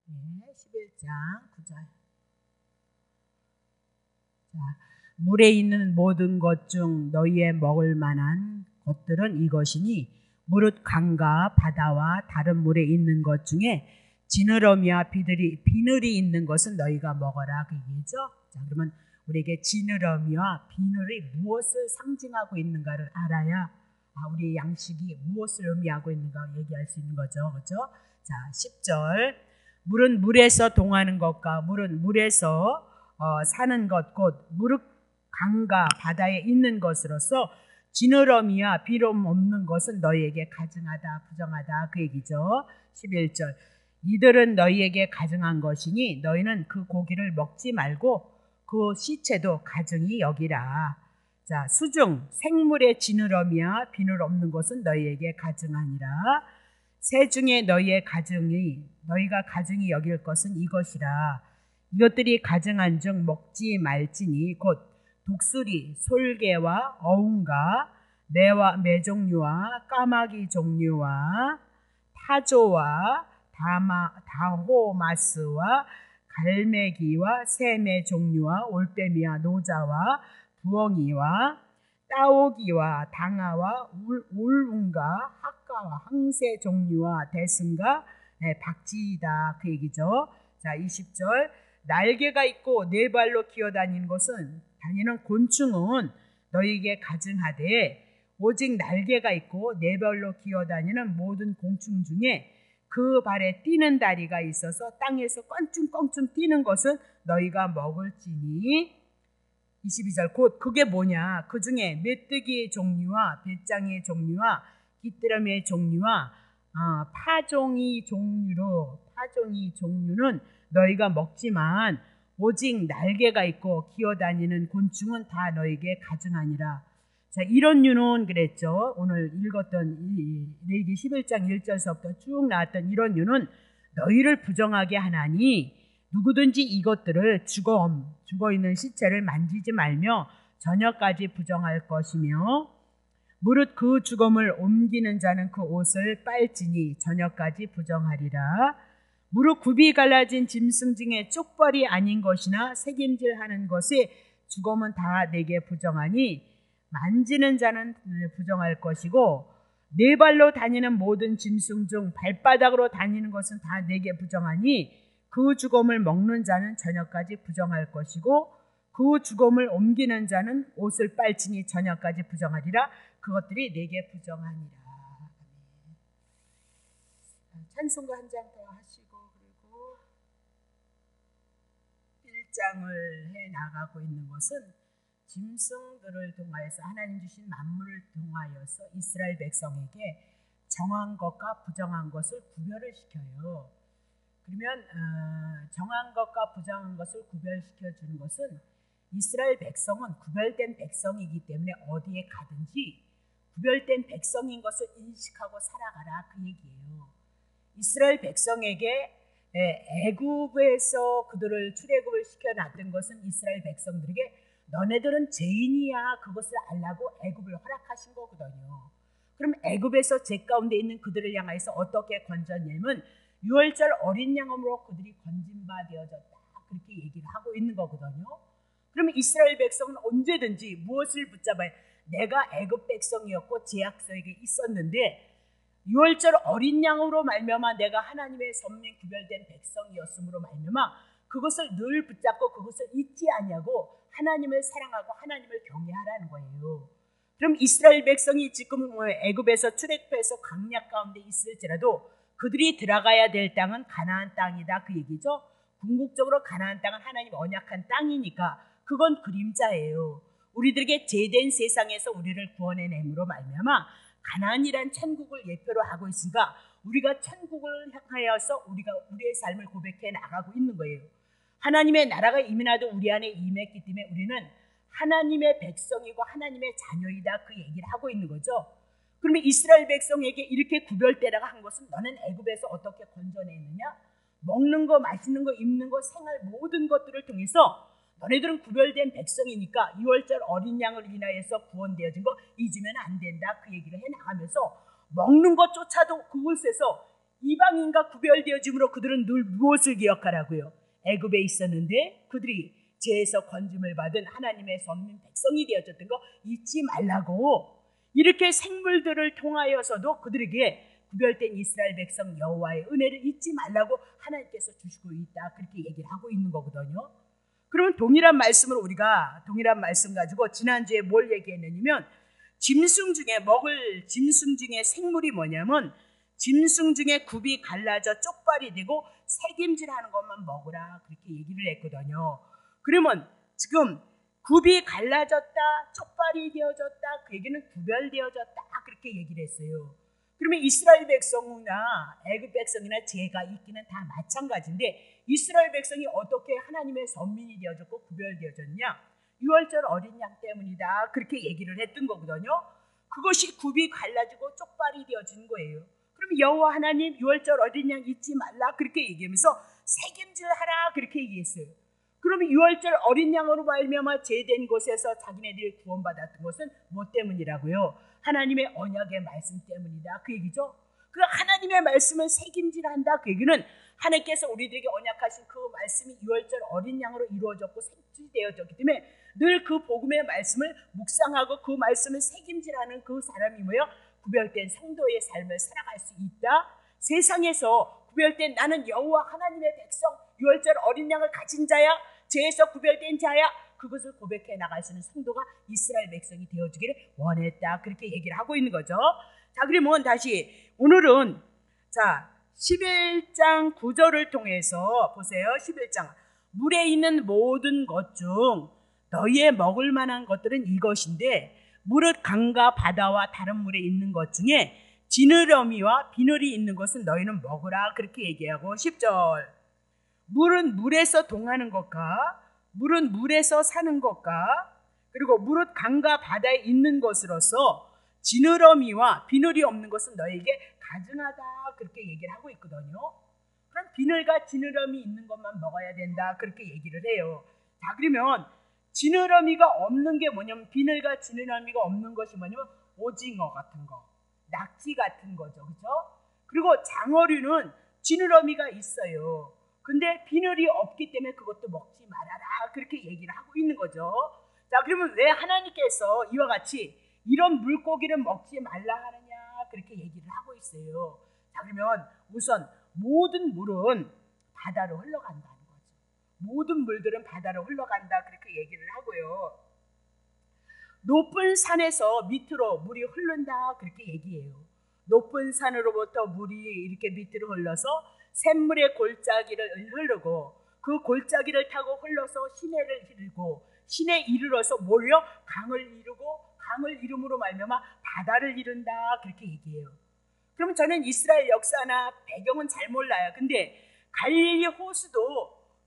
네, 11장 9절. 자, 물에 있는 모든 것 중 너희의 먹을 만한 것들은 이것이니 무릇 강과 바다와 다른 물에 있는 것 중에 지느러미와 비늘이 있는 것은 너희가 먹어라, 그 얘기죠. 자, 그러면 우리에게 지느러미와 비늘이 무엇을 상징하고 있는가를 알아야 우리의 양식이 무엇을 의미하고 있는가 얘기할 수 있는 거죠. 그렇죠? 자, 10절. 물은 물에서 동하는 것과 물은 물에서 사는 것, 곧 무릇 강과 바다에 있는 것으로서 지느러미와 비름 없는 것은 너희에게 가증하다, 부정하다, 그 얘기죠. 11절. 이들은 너희에게 가증한 것이니 너희는 그 고기를 먹지 말고 그 시체도 가증히 여기라. 자, 수중 생물의 지느러미와 비늘 없는 것은 너희에게 가증하니라. 새 중에 너희가 가증히 여길 것은 이것이라. 이것들이 가증한 즉 먹지 말지니 곧 독수리, 솔개와 어운과 매 종류와 까마귀 종류와 타조와 다호마스와 갈매기와 새매 종류와 올빼미와 노자와 부엉이와 따오기와 당아와 울웅과 학가와 항새 종류와 대승과 박쥐이다, 그 얘기죠. 자, 20절. 날개가 있고 네 발로 기어다니는 다니는 곤충은 너희에게 가증하되 오직 날개가 있고 네 발로 기어다니는 모든 공충 중에 그 발에 뛰는 다리가 있어서 땅에서 껑충껑충 뛰는 것은 너희가 먹을지니. 22절. 곧 그게 뭐냐, 그 중에 메뚜기의 종류와 배짱이의 종류와 깃드러미의 종류와 파종이 종류는 너희가 먹지만 오직 날개가 있고 기어다니는 곤충은 다 너희에게 가증하니라. 자, 이런 유는 그랬죠. 오늘 읽었던 레위기 11장 1절서부터 쭉 나왔던 이런 유는 너희를 부정하게 하나니 누구든지 이것들을 죽어있는 시체를 만지지 말며 저녁까지 부정할 것이며 무릇 그 죽음을 옮기는 자는 그 옷을 빨지니 저녁까지 부정하리라. 무릇 굽이 갈라진 짐승 중에 쪽벌이 아닌 것이나 새김질하는 것의 죽음은 다 내게 부정하니 만지는 자는 부정할 것이고 네 발로 다니는 모든 짐승 중 발바닥으로 다니는 것은 다 내게 부정하니 그 죽음을 먹는 자는 저녁까지 부정할 것이고 그 죽음을 옮기는 자는 옷을 빨지니 저녁까지 부정하리라. 그것들이 내게 부정하니라. 찬송가 한 장 더 하시고 그리고 1장을 해 나가고 있는 것은 짐승들을 통하여서 하나님 주신 만물을 통하여서 이스라엘 백성에게 정한 것과 부정한 것을 구별을 시켜요. 그러면 정한 것과 부정한 것을 구별시켜 주는 것은 이스라엘 백성은 구별된 백성이기 때문에 어디에 가든지 구별된 백성인 것을 인식하고 살아가라, 그 얘기예요. 이스라엘 백성에게 애굽에서 그들을 출애굽을 시켜놨던 것은 이스라엘 백성들에게 너네들은 죄인이야, 그것을 알라고 애굽을 허락하신 거거든요. 그럼 애굽에서 죄 가운데 있는 그들을 향해서 어떻게 건졌냐면 유월절 어린 양으로 그들이 건진 바 되어졌다, 그렇게 얘기를 하고 있는 거거든요. 그러면 이스라엘 백성은 언제든지 무엇을 붙잡아야, 내가 애굽 백성이었고 제약 속에 있었는데 유월절 어린 양으로 말미암아 내가 하나님의 선민 구별된 백성이었으므로 말미암아 그것을 늘 붙잡고 그것을 잊지 아니하고 하나님을 사랑하고 하나님을 경외하라는 거예요. 그럼 이스라엘 백성이 지금 애굽에서 출애굽해서 광야 가운데 있을지라도 그들이 들어가야 될 땅은 가나안 땅이다, 그 얘기죠. 궁극적으로 가나안 땅은 하나님 언약한 땅이니까 그건 그림자예요. 우리들에게 죄된 세상에서 우리를 구원해냄으로 말미암아 가나안이란 천국을 예표로 하고 있으니까 우리가 천국을 향하여서 우리의 삶을 고백해 나가고 있는 거예요. 하나님의 나라가 임하도 우리 안에 임했기 때문에 우리는 하나님의 백성이고 하나님의 자녀이다, 그 얘기를 하고 있는 거죠. 그러면 이스라엘 백성에게 이렇게 구별되라고 한 것은 너는 애굽에서 어떻게 건져내느냐, 먹는 거, 마시는 거, 입는 거, 생활 모든 것들을 통해서 너네들은 구별된 백성이니까 6월절 어린 양을 인하여서 구원되어진 거 잊으면 안 된다, 그 얘기를 해나가면서 먹는 것조차도 그곳에서 이방인과 구별되어짐으로 그들은 늘 무엇을 기억하라고요? 애굽에 있었는데 그들이 죄에서 건짐을 받은 하나님의 선민 백성이 되어졌던 거 잊지 말라고. 이렇게 생물들을 통하여서도 그들에게 구별된 이스라엘 백성 여호와의 은혜를 잊지 말라고 하나님께서 주시고 있다. 그렇게 얘기를 하고 있는 거거든요. 그러면 동일한 말씀을 우리가 동일한 말씀 가지고 지난주에 뭘 얘기했느냐면 짐승 중에 먹을 짐승 중에 생물이 뭐냐면 짐승 중에 굽이 갈라져 쪽발이 되고 새김질하는 것만 먹으라 그렇게 얘기를 했거든요. 그러면 지금 굽이 갈라졌다, 쪽발이 되어졌다, 그 얘기는 구별되어졌다 그렇게 얘기를 했어요. 그러면 이스라엘 백성이나 애굽 백성이나 죄가 있기는 다 마찬가지인데 이스라엘 백성이 어떻게 하나님의 선민이 되어졌고 구별되어졌냐? 유월절 어린 양 때문이다 그렇게 얘기를 했던 거거든요. 그것이 굽이 갈라지고 쪽발이 되어진 거예요. 그럼 여호와 하나님 유월절 어린 양 잊지 말라 그렇게 얘기하면서 새김질하라 그렇게 얘기했어요. 그러면 유월절 어린 양으로 말미암아 제된 곳에서 자기네들이 구원받았던 것은 뭐 때문이라고요? 하나님의 언약의 말씀 때문이다 그 얘기죠. 그 하나님의 말씀을 새김질한다 그 얘기는 하나님께서 우리들에게 언약하신 그 말씀이 유월절 어린 양으로 이루어졌고 생기되어졌기 때문에 늘 그 복음의 말씀을 묵상하고 그 말씀을 새김질하는 그 사람이 뭐예요? 구별된 성도의 삶을 살아갈 수 있다. 세상에서 구별된 나는 여호와 하나님의 백성 유월절 어린 양을 가진 자야, 죄에서 구별된 자야, 그것을 고백해 나갈 수 있는 성도가 이스라엘 백성이 되어주기를 원했다 그렇게 얘기를 하고 있는 거죠. 자, 그러면 다시 오늘은 11장 9절을 통해서 보세요. 11장 물에 있는 모든 것 중 너희의 먹을 만한 것들은 이것인데 무릇 강과 바다와 다른 물에 있는 것 중에 지느러미와 비늘이 있는 것은 너희는 먹으라 그렇게 얘기하고 10절 물은 물에서 동하는 것과 물은 물에서 사는 것과 그리고 무릇 강과 바다에 있는 것으로서 지느러미와 비늘이 없는 것은 너에게 가증하다 그렇게 얘기를 하고 있거든요. 그럼 비늘과 지느러미 있는 것만 먹어야 된다 그렇게 얘기를 해요. 자, 그러면 지느러미가 없는 게 뭐냐면 비늘과 지느러미가 없는 것이 뭐냐면 오징어 같은 거, 낙지 같은 거죠. 그렇죠? 그리고 장어류는 지느러미가 있어요. 근데 비늘이 없기 때문에 그것도 먹지 말아라 그렇게 얘기를 하고 있는 거죠. 자, 그러면 왜 하나님께서 이와 같이 이런 물고기를 먹지 말라 하느냐 그렇게 얘기를 하고 있어요. 자, 그러면 우선 모든 물은 바다로 흘러간다는 거죠. 모든 물들은 바다로 흘러간다 그렇게 얘기를 하고요. 높은 산에서 밑으로 물이 흐른다 그렇게 얘기해요. 높은 산으로부터 물이 이렇게 밑으로 흘러서 샘물의 골짜기를 흐르고 그 골짜기를 타고 흘러서 시내를 이루고 시내 이르러서 몰려 강을 이루고 강을 이름으로 말미암아 바다를 이룬다 그렇게 얘기해요. 그럼 저는 이스라엘 역사나 배경은 잘 몰라요. 근데 갈릴리 호수도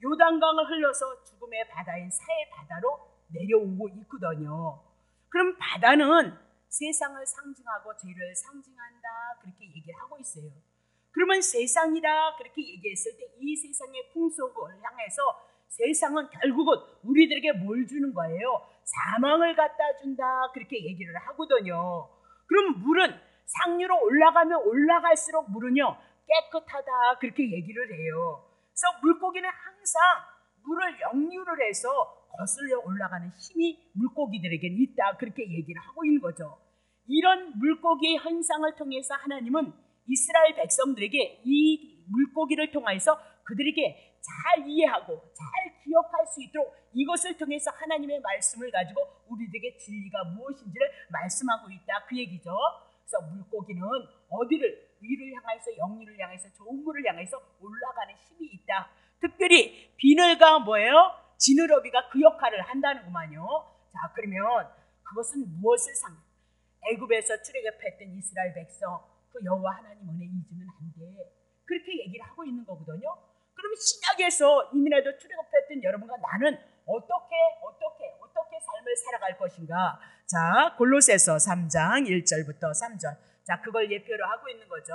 요단강을 흘러서 죽음의 바다인 사해 바다로 내려오고 있거든요. 그럼 바다는 세상을 상징하고 죄를 상징한다 그렇게 얘기를 하고 있어요. 그러면 세상이라 그렇게 얘기했을 때 이 세상의 풍속을 향해서 세상은 결국은 우리들에게 뭘 주는 거예요? 사망을 갖다 준다 그렇게 얘기를 하거든요. 그럼 물은 상류로 올라가면 올라갈수록 물은요 깨끗하다 그렇게 얘기를 해요. 그래서 물고기는 항상 물을 역류를 해서 거슬려 올라가는 힘이 물고기들에게는 있다 그렇게 얘기를 하고 있는 거죠. 이런 물고기의 현상을 통해서 하나님은 이스라엘 백성들에게 이 물고기를 통해서 그들에게 잘 이해하고 잘 기억할 수 있도록 이것을 통해서 하나님의 말씀을 가지고 우리들에게 진리가 무엇인지를 말씀하고 있다 그 얘기죠. 그래서 물고기는 어디를 위를 향해서 영리를 향해서 좋은 물을 향해서 올라가는 힘이 있다. 특별히 비늘과 뭐예요? 지느러미가 그 역할을 한다는구만요. 자, 그러면 그것은 무엇을 애굽에서 출애굽했던 이스라엘 백성 그 여호와 하나님 은혜 잊으면 안 돼. 그렇게 얘기를 하고 있는 거거든요. 그러면 신약에서 이민에도 출애굽했던 여러분과 나는 어떻게 삶을 살아갈 것인가? 자, 골로새서 3장 1절부터 3절. 자, 그걸 예표로 하고 있는 거죠.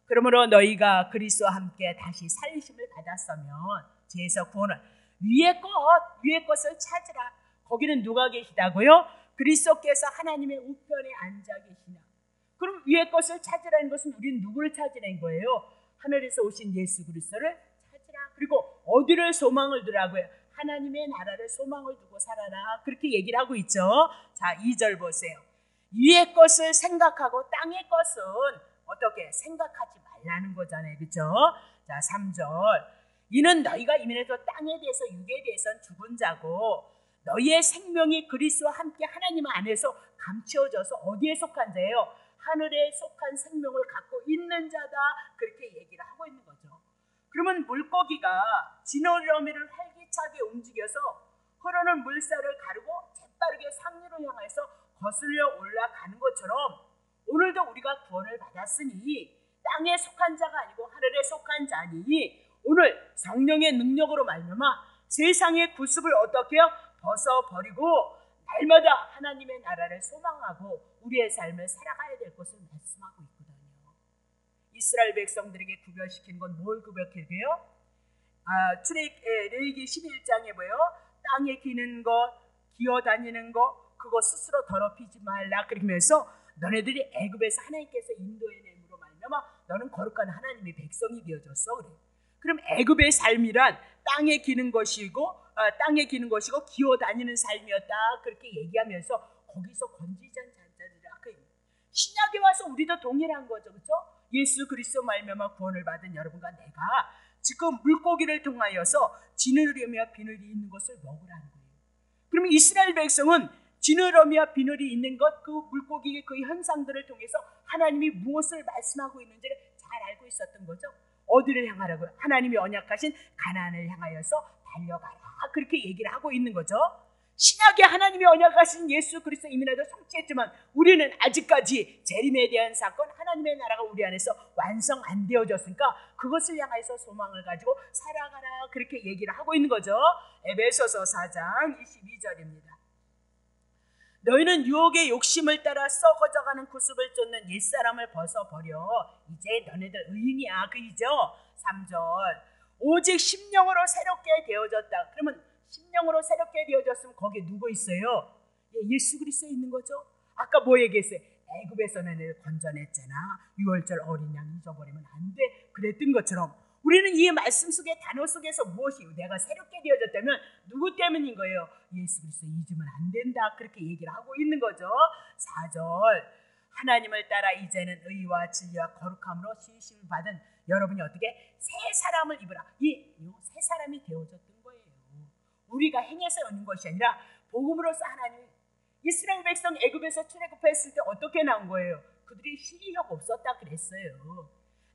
그러므로 너희가 그리스도와 함께 다시 살리심을 받았으면 죄에서 구원을 위의 것을 찾으라. 거기는 누가 계시다고요? 그리스도께서 하나님의 우편에 앉아 계시나. 그럼 위의 것을 찾으라는 것은 우리는 누구를 찾으라는 거예요? 하늘에서 오신 예수 그리스도를 찾으라. 그리고 어디를 소망을 두라고요? 하나님의 나라를 소망을 두고 살아라. 그렇게 얘기를 하고 있죠. 자, 2절 보세요. 위의 것을 생각하고 땅의 것은 어떻게 생각하지 말라는 거잖아요. 그렇죠? 자, 3절. 이는 너희가 이민에서 땅에 대해서 육에 대해서는 죽은 자고 너희의 생명이 그리스도와 함께 하나님 안에서 감추어져서 어디에 속한 자예요? 하늘에 속한 생명을 갖고 있는 자다. 그렇게 얘기를 하고 있는 거죠. 그러면 물고기가 지느러미를 활기차게 움직여서 흐르는 물살을 가르고 재빠르게 상류를 향해서 거슬려 올라가는 것처럼 오늘도 우리가 구원을 받았으니 땅에 속한 자가 아니고 하늘에 속한 자니 오늘 성령의 능력으로 말미암아 세상의 구습을 어떻게 해요? 벗어버리고 날마다 하나님의 나라를 소망하고 우리의 삶을 살아가야 될 것을 말씀하고 있거든요. 이스라엘 백성들에게 구별시킨 건 뭘 구별해요? 레위기 11장에 뭐예요? 땅에 기는 것, 기어다니는 것, 그거 스스로 더럽히지 말라. 그러면서 너네들이 애굽에서 하나님께서 인도해냄으로 말미암아 너는 거룩한 하나님의 백성이 되어졌어. 그래. 그럼 애굽의 삶이란 땅에 기는 것이고 기어다니는 삶이었다. 그렇게 얘기하면서 거기서 건지지 않은 자들이라. 신약에 와서 우리도 동일한 거죠. 그렇죠? 예수 그리스도 말미암아 구원을 받은 여러분과 내가 지금 물고기를 통하여서 지느러미와 비늘이 있는 것을 먹으라는 거예요. 그러면 이스라엘 백성은 지느러미와 비늘이 있는 것, 그 물고기의 그 현상들을 통해서 하나님이 무엇을 말씀하고 있는지를 잘 알고 있었던 거죠. 어디를 향하라고요? 하나님이 언약하신 가나안을 향하여서 달려가라. 그렇게 얘기를 하고 있는 거죠. 신약에 하나님이 언약하신 예수 그리스도 이민에도 성취했지만 우리는 아직까지 재림에 대한 사건, 하나님의 나라가 우리 안에서 완성 안 되어졌으니까 그것을 향해서 소망을 가지고 살아가라. 그렇게 얘기를 하고 있는 거죠. 에베소서 4장 22절입니다. 너희는 유혹의 욕심을 따라 썩어져가는 구습을 쫓는 옛사람을 벗어버려 이제 너네들 의인이야. 그이죠. 3절. 오직 심령으로 새롭게 되어졌다. 그러면 심령으로 새롭게 되어졌으면 거기에 누구 있어요? 예수 그리스도 있는 거죠. 아까 뭐 얘기했어요? 애굽에서 너네를 건져냈잖아. 6월절 어린 양 잊어버리면 안 돼. 그랬던 것처럼 우리는 이 말씀 속의 단어 속에서 무엇이 내가 새롭게 되어졌다면 누구 때문인 거예요? 예수 그리스도 잊으면 안 된다. 그렇게 얘기를 하고 있는 거죠. 4절. 하나님을 따라 이제는 의와 진리와 거룩함으로 지으심을 받은 여러분이 어떻게? 새 사람을 입으라. 새 사람이 되어졌던 거예요. 우리가 행해서 얻는 것이 아니라 복음으로서 하나님. 이스라엘 백성 애굽에서 출애굽했을 때 어떻게 나온 거예요? 그들이 실력 없었다 그랬어요.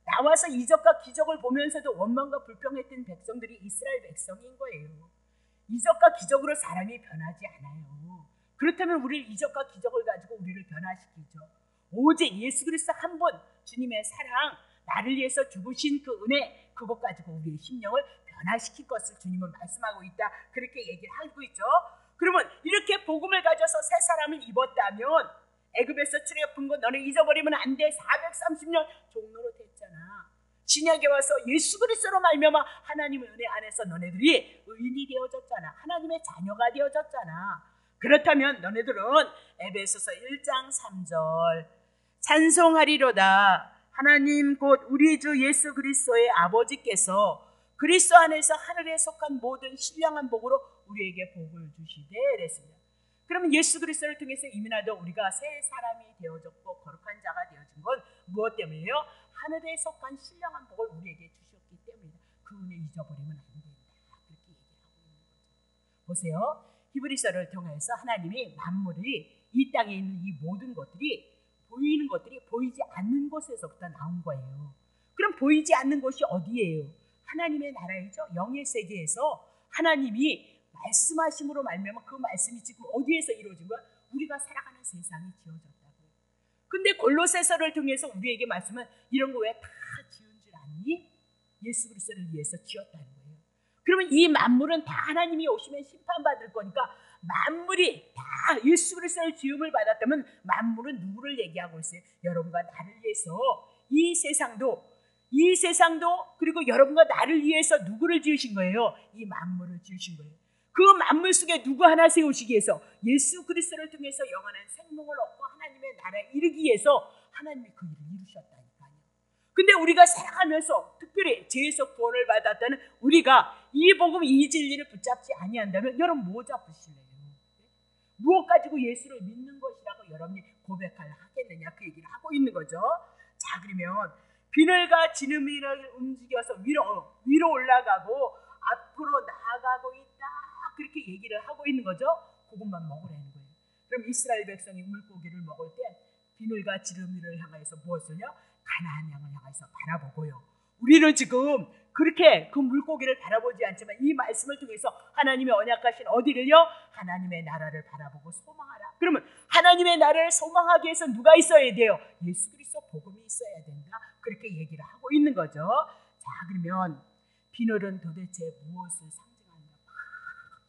나와서 이적과 기적을 보면서도 원망과 불평했던 백성들이 이스라엘 백성인 거예요. 이적과 기적으로 사람이 변하지 않아요. 그렇다면 우리를 이적과 기적을 가지고 우리를 변화시키죠. 오직 예수 그리스도 한 분, 주님의 사랑, 나를 위해서 죽으신 그 은혜, 그것 가지고 우리의 심령을 변화시킬 것을 주님은 말씀하고 있다. 그렇게 얘기를 하고 있죠. 그러면 이렇게 복음을 가져서 새 사람을 입었다면 애굽에서 출애굽한 거 너네 잊어버리면 안 돼. 430년 종로로 됐잖아. 신약에 와서 예수 그리스도로 말미암아 하나님의 은혜 안에서 너네들이 의인이 되어졌잖아. 하나님의 자녀가 되어졌잖아. 그렇다면 너네들은 에베소서 1장 3절 찬송하리로다. 하나님 곧 우리 주 예수 그리스도의 아버지께서 그리스도 안에서 하늘에 속한 모든 신령한 복으로 우리에게 복을 주시되 그랬습니다. 그러면 예수 그리스도를 통해서 이민하도 우리가 새 사람이 되어졌고 거룩한 자가 되어진 건 무엇 때문이에요? 하늘에 속한 신령한 복을 우리에게 주셨기 때문이다. 그 은혜 잊어버리면 안 된다. 그렇게 얘기하고 있는 거죠. 보세요. 히브리서를 통해서 하나님이 만물이 이 땅에 있는 이 모든 것들이 보이는 것들이 보이지 않는 곳에서부터 나온 거예요. 그럼 보이지 않는 곳이 어디예요? 하나님의 나라이죠. 영의 세계에서 하나님이 말씀하심으로 말미암아 그 말씀이 지금 어디에서 이루어진 거야? 우리가 살아가는 세상이 지어졌다고요. 근데 골로새서를 통해서 우리에게 말씀은 이런 거 왜 다 지은 줄 아니? 예수 그리스도를 위해서 지었다는 거예요. 그러면 이 만물은 다 하나님이 오시면 심판받을 거니까 만물이 다 예수 그리스도의 지음을 받았다면 만물은 누구를 얘기하고 있어요? 여러분과 나를 위해서 이 세상도 그리고 여러분과 나를 위해서 누구를 지으신 거예요? 이 만물을 지으신 거예요. 그 만물 속에 누구 하나 세우시기 위해서 예수 그리스도를 통해서 영원한 생명을 얻고 하나님의 나라에 이르기 위해서 하나님이 그 일을 이루셨다니까요. 근데 우리가 살아가면서 특별히 죄에서 구원을 받았다는 우리가 이 복음, 이 진리를 붙잡지 아니한다면 여러분 뭐 잡으실래요? 무엇 가지고 예수를 믿는 것이라고 여러분이 고백을 하겠느냐, 그 얘기를 하고 있는 거죠. 자, 그러면 비늘과 지느미를 움직여서 위로 올라가고 앞으로 나아가고 있다, 그렇게 얘기를 하고 있는 거죠. 그것만 먹으라는 거예요. 그럼 이스라엘 백성이 물고기를 먹을 때 비늘과 지느미를 향하여서 무엇을요? 가나안 땅을 향해서 바라보고요. 우리는 지금 그렇게 그 물고기를 바라보지 않지만 이 말씀을 통해서 하나님의 언약하신 어디를요? 하나님의 나라를 바라보고 소망하라. 그러면 하나님의 나라를 소망하기 위해서 누가 있어야 돼요? 예수 그리스도 복음이 있어야 된다, 그렇게 얘기를 하고 있는 거죠. 자, 그러면 비늘은 도대체 무엇을 상징하느냐?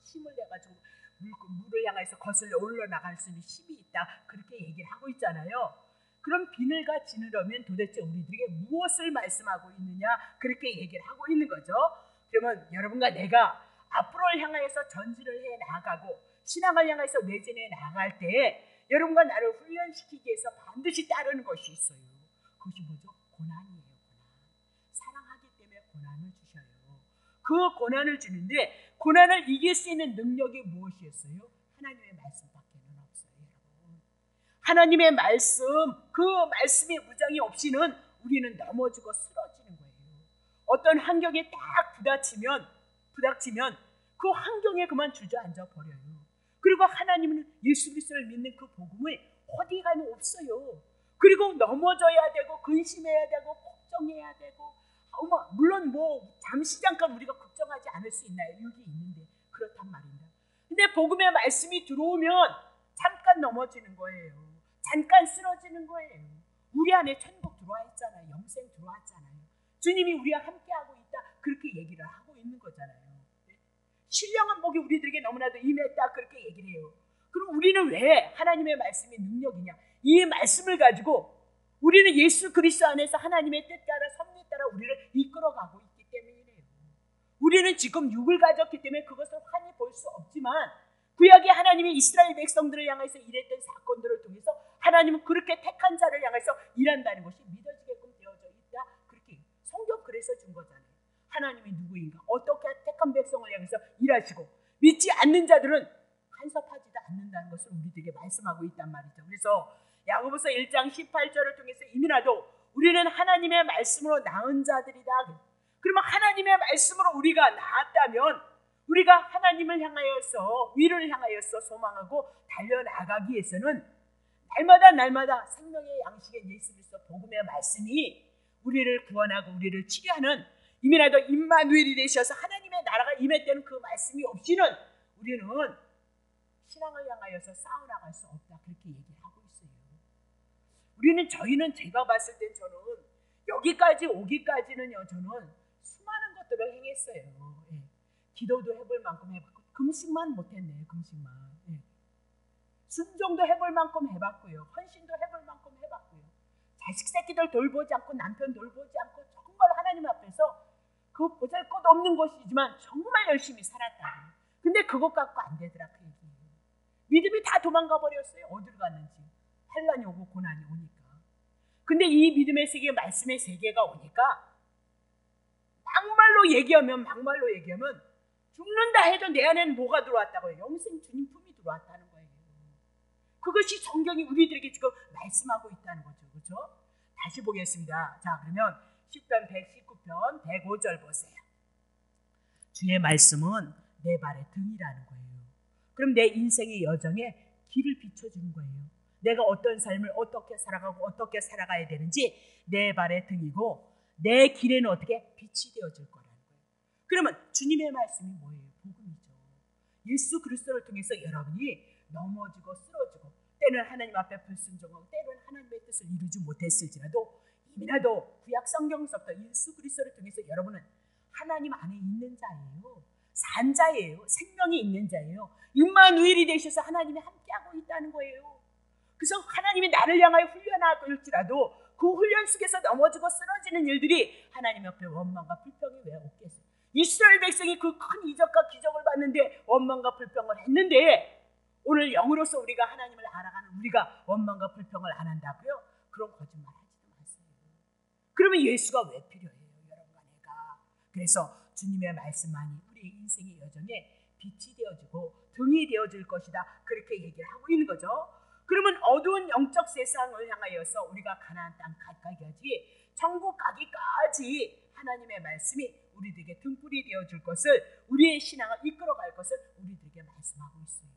힘을 내가지고 물을 향해서 거슬러 올라나갈 수 있는 힘이 있다, 그렇게 얘기를 하고 있잖아요. 그럼 비늘과 지느러면 도대체 우리들에게 무엇을 말씀하고 있느냐, 그렇게 얘기를 하고 있는 거죠. 그러면 여러분과 내가 앞으로를 향해서 전진을 해 나가고 신앙을 향해서 내진해 나갈 때 여러분과 나를 훈련시키기 위해서 반드시 따르는 것이 있어요. 그것이 뭐죠? 고난이에요. 고난. 사랑하기 때문에 고난을 주셔요. 그 고난을 주는데 고난을 이길 수 있는 능력이 무엇이었어요? 하나님의 말씀밖에는 없어요, 여러분. 하나님의 말씀, 그 말씀의 무장이 없이는 우리는 넘어지고 쓰러지는 거예요. 어떤 환경에 딱 부닥치면 그 환경에 그만 주저앉아 버려요. 그리고 하나님은 예수 그리스도를 믿는 그 복음을 어디 가는 없어요. 그리고 넘어져야 되고 근심해야 되고 걱정해야 되고, 물론 잠시 잠깐 우리가 걱정하지 않을 수 있나요? 여기 있는데 그렇단 말입니다. 근데 복음의 말씀이 들어오면 잠깐 넘어지는 거예요. 잠깐 쓰러지는 거예요. 우리 안에 천국 들어와 있잖아요. 영생 들어왔잖아요. 주님이 우리와 함께하고 있다, 그렇게 얘기를 하고 있는 거잖아요. 신령한 복이 우리들에게 너무나도 임했다, 그렇게 얘기를 해요. 그럼 우리는 왜 하나님의 말씀이 능력이냐? 이 말씀을 가지고 우리는 예수 그리스도 안에서 하나님의 뜻 따라 섭리 따라 우리를 이끌어가고 있기 때문이에요. 우리는 지금 육을 가졌기 때문에 그것을 환히 볼 수 없지만 구약의 하나님이 이스라엘 백성들을 향해서 일했던 사건들을 통해서 하나님은 그렇게 택한 자를 향해서 일한다는 것이 믿어지게끔 되어져 있다, 그렇게 성경 그래서 준 거잖아요. 하나님이 누구인가, 어떻게 택한 백성을 향해서 일하시고 믿지 않는 자들은 간섭하지도 않는다는 것을 우리들에게 말씀하고 있단 말이죠. 그래서 야고보서 1장 18절을 통해서 이미라도 우리는 하나님의 말씀으로 나은 자들이다. 그러면 하나님의 말씀으로 우리가 나았다면 우리가 하나님을 향하여서, 위를 향하여서 소망하고 달려나가기 위해서는 날마다 생명의 양식의 예수 그리스도 복음의 말씀이 우리를 구원하고 우리를 치료하는, 이미라도 임마누엘이 되셔서 하나님의 나라가 임했다는 그 말씀이 없이는 우리는 신앙을 향하여서 싸워나갈 수 없다, 그렇게 얘기하고 있어요. 저희는 제가 봤을 때 저는 여기까지 오기까지는요, 저는 수많은 것들을 행했어요. 예. 기도도 해볼 만큼 해봤고, 금식만 못했네요. 금식만. 예. 순종도 해볼 만큼 해봤고요. 헌신도 해볼 만큼 해봤고요. 자식 새끼들 돌보지 않고 남편 돌보지 않고 정말 하나님 앞에서 그 보잘것없는 것이지만 정말 열심히 살았다고. 근데 그것 갖고 안 되더라, 그 얘기예요. 믿음이 다 도망가 버렸어요. 어디로 갔는지. 환난이 오고 고난이 오니까. 근데 이 믿음의 세계, 말씀의 세계가 오니까 막말로 얘기하면 죽는다 해도 내 안에는 뭐가 들어왔다고요? 영생 주님 품이 들어왔다는 거예요. 그것이 성경이 우리들에게 지금 말씀하고 있다는 거죠. 그렇죠? 다시 보겠습니다. 자, 그러면 시편 119편 105절 보세요. 주의 말씀은 내 발의 등이라는 거예요. 그럼 내 인생의 여정에 길을 비춰주는 거예요. 내가 어떤 삶을 어떻게 살아가고 어떻게 살아가야 되는지 내 발의 등이고 내 길에는 어떻게 빛이 되어줄 거라는 거예요. 그러면 주님의 말씀이 뭐예요? 복음이죠. 예수 그리스도를 통해서 여러분이 넘어지고 쓰러지고 때는 하나님 앞에 불순종하고 때는 하나님의 뜻을 이루지 못했을지라도 이미라도 구약 성경서부터 예수 그리스도를 통해서 여러분은 하나님 안에 있는 자예요. 산 자예요. 생명이 있는 자예요. 임마누엘이 되셔서 하나님이 함께하고 있다는 거예요. 그래서 하나님이 나를 향하여 훈련할지라도 그 훈련 속에서 넘어지고 쓰러지는 일들이 하나님 옆에 원망과 불평이 왜 없겠어요? 이스라엘 백성이 그 큰 이적과 기적을 봤는데 원망과 불평을 했는데 오늘 영으로서 우리가 하나님을 알아가는 우리가 원망과 불평을 안 한다고요? 그런 거짓말 하지도 마세요. 그러면 예수가 왜 필요해요? 여러분과 내가. 그래서 주님의 말씀만이 우리의 인생의 여정에 빛이 되어주고 등이 되어줄 것이다. 그렇게 얘기를 하고 있는 거죠. 그러면 어두운 영적 세상을 향하여서 우리가 가나안 땅 가기까지 천국 가기까지 하나님의 말씀이 우리들에게 등불이 되어줄 것을, 우리의 신앙을 이끌어갈 것을 우리들에게 말씀하고 있어요.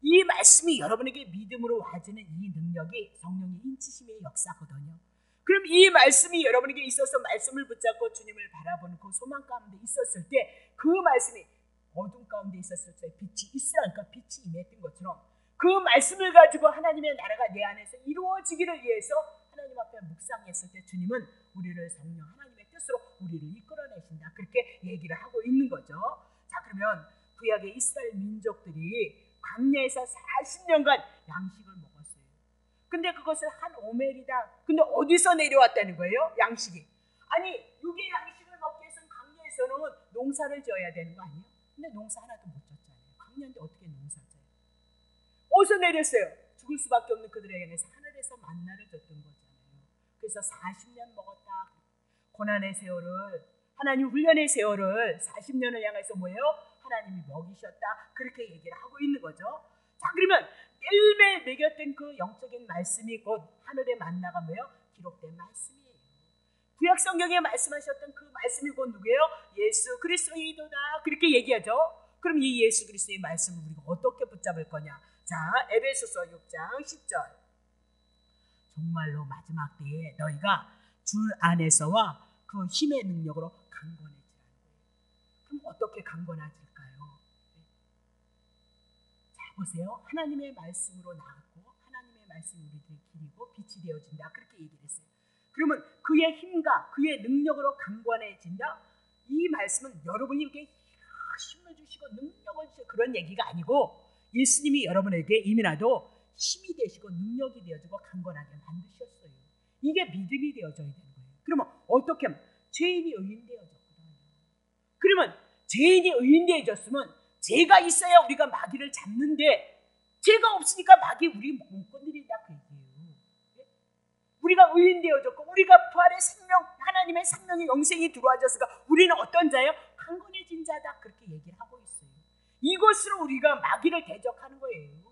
이 말씀이 여러분에게 믿음으로 와지는 이 능력이 성령의 인치심의 역사거든요. 그럼 이 말씀이 여러분에게 있어서 말씀을 붙잡고 주님을 바라보는 그 소망 가운데 있었을 때, 그 말씀이 어둠 가운데 있었을 때 빛이 있으라니까 빛이 임했던 것처럼, 그 말씀을 가지고 하나님의 나라가 내 안에서 이루어지기를 위해서 하나님 앞에 묵상했을 때 주님은 우리를 성령 하나님의 뜻으로 우리를 이끌어내신다. 그렇게 얘기를 하고 있는 거죠. 자, 그러면 구약의 이스라엘 민족들이 광야에서 40년간 양식을 먹었어요. 근데 그것을 한 오멜이다. 근데 어디서 내려왔다는 거예요? 양식이. 아니, 육의 양식을 먹기 위해서는 광야에서는 농사를 지어야 되는 거 아니에요? 근데 농사 하나도 못 졌잖아요. 광야인데 어떻게 농사 져요? 어디서 내렸어요? 죽을 수밖에 없는 그들에게 하늘에서 만나를 줬던 거잖아요. 그래서 40년 먹었다. 고난의 세월을, 하나님 훈련의 세월을 40년을 향해서 뭐예요? 하나님이 먹이셨다. 그렇게 얘기를 하고 있는 거죠. 자, 그러면 매일매일 먹였던 그 영적인 말씀이 곧 하늘의 만나가 뭐예요? 기록된 말씀이에요. 구약 성경에 말씀하셨던 그 말씀이 곧 누구예요? 예수 그리스도이도다. 그렇게 얘기하죠. 그럼 이 예수 그리스도의 말씀을 우리가 어떻게 붙잡을 거냐? 자, 에베소서 6장 10절. 정말로 마지막 때에 너희가 주 안에서와 그 힘의 능력으로 강건해지라는 거예요. 그럼 어떻게 강건해질까요? 자, 보세요. 하나님의 말씀으로 나갔고 하나님의 말씀이 우리들의 길이고 빛이 되어진다. 그렇게 얘기를 했어요. 그러면 그의 힘과 그의 능력으로 강건해진다. 이 말씀은 여러분이 이렇게 힘을 주시고 능력을 주시고 그런 얘기가 아니고, 예수님이 여러분에게 이미라도 힘이 되시고 능력이 되어지고 강건하게 만드셨어요. 이게 믿음이 되어져야 되는 거예요. 그러면 어떻게 하면 죄인이 의인되어졌거든요. 그러면 죄인이 의인되어졌으면 죄가 있어야 우리가 마귀를 잡는데, 죄가 없으니까 마귀 우리 못 건드린다 그 얘기예요. 우리가 의인되어졌고 우리가 부활의 생명, 하나님의 생명의 영생이 들어와졌으니까 우리는 어떤 자예요? 강건해진 자다. 그렇게 얘기를 하고 있어요. 이것으로 우리가 마귀를 대적하는 거예요.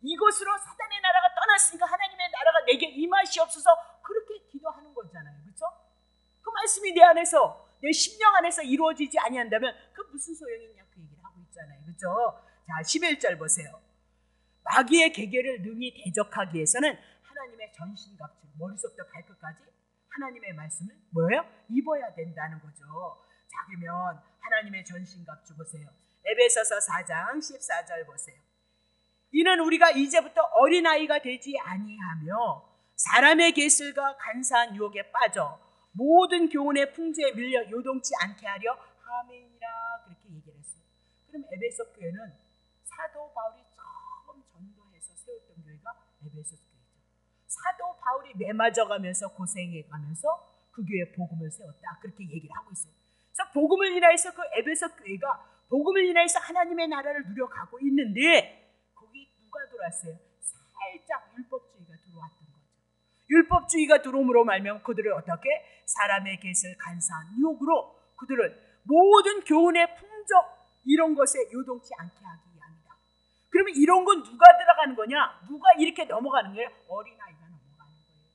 이것으로 사단의 나라가 떠났으니까 하나님의 나라가 내게 임하시옵소서. 그렇게 기도하는 거잖아요. 그렇죠? 그 말씀이 내 안에서, 내 심령 안에서 이루어지지 아니한다면 그 무슨 소용이 있냐 그 얘기를 하고 있잖아요. 그렇죠? 자, 11절 보세요. 마귀의 계계를 능히 대적하기 위해서는 하나님의 전신갑주, 머리속부터 발끝까지 하나님의 말씀을 뭐예요? 입어야 된다는 거죠. 자, 그러면 하나님의 전신갑주 보세요. 에베소서 4장 14절 보세요. 이는 우리가 이제부터 어린아이가 되지 아니하며 사람의 계슬과 간사한 유혹에 빠져 모든 교훈의 풍조에 밀려 요동치 않게 하려 함이니라. 그렇게 얘기를 했어요. 그럼 에베소 교회는 사도 바울이 처음 전도해서 세웠던 교회가 에베소 교회죠. 사도 바울이 매맞아가면서 고생해가면서 그 교회에 복음을 세웠다. 그렇게 얘기를 하고 있어요. 그래서 복음을 인하여서 그 에베소 교회가 복음을 인하여서 하나님의 나라를 누려가고 있는데, 거기 누가 들어왔어요? 살짝 율법주의가 들어왔던 거죠. 율법주의가 들어옴으로 말미암아 그들을 어떻게? 사람의 계슬 간사한 유혹으로 그들을 모든 교훈의 풍족 이런 것에 요동치 않게 하기 위함이다. 그러면 이런 건 누가 들어가는 거냐? 누가 이렇게 넘어가는 거예요? 어린아이가 넘어가는 거예요.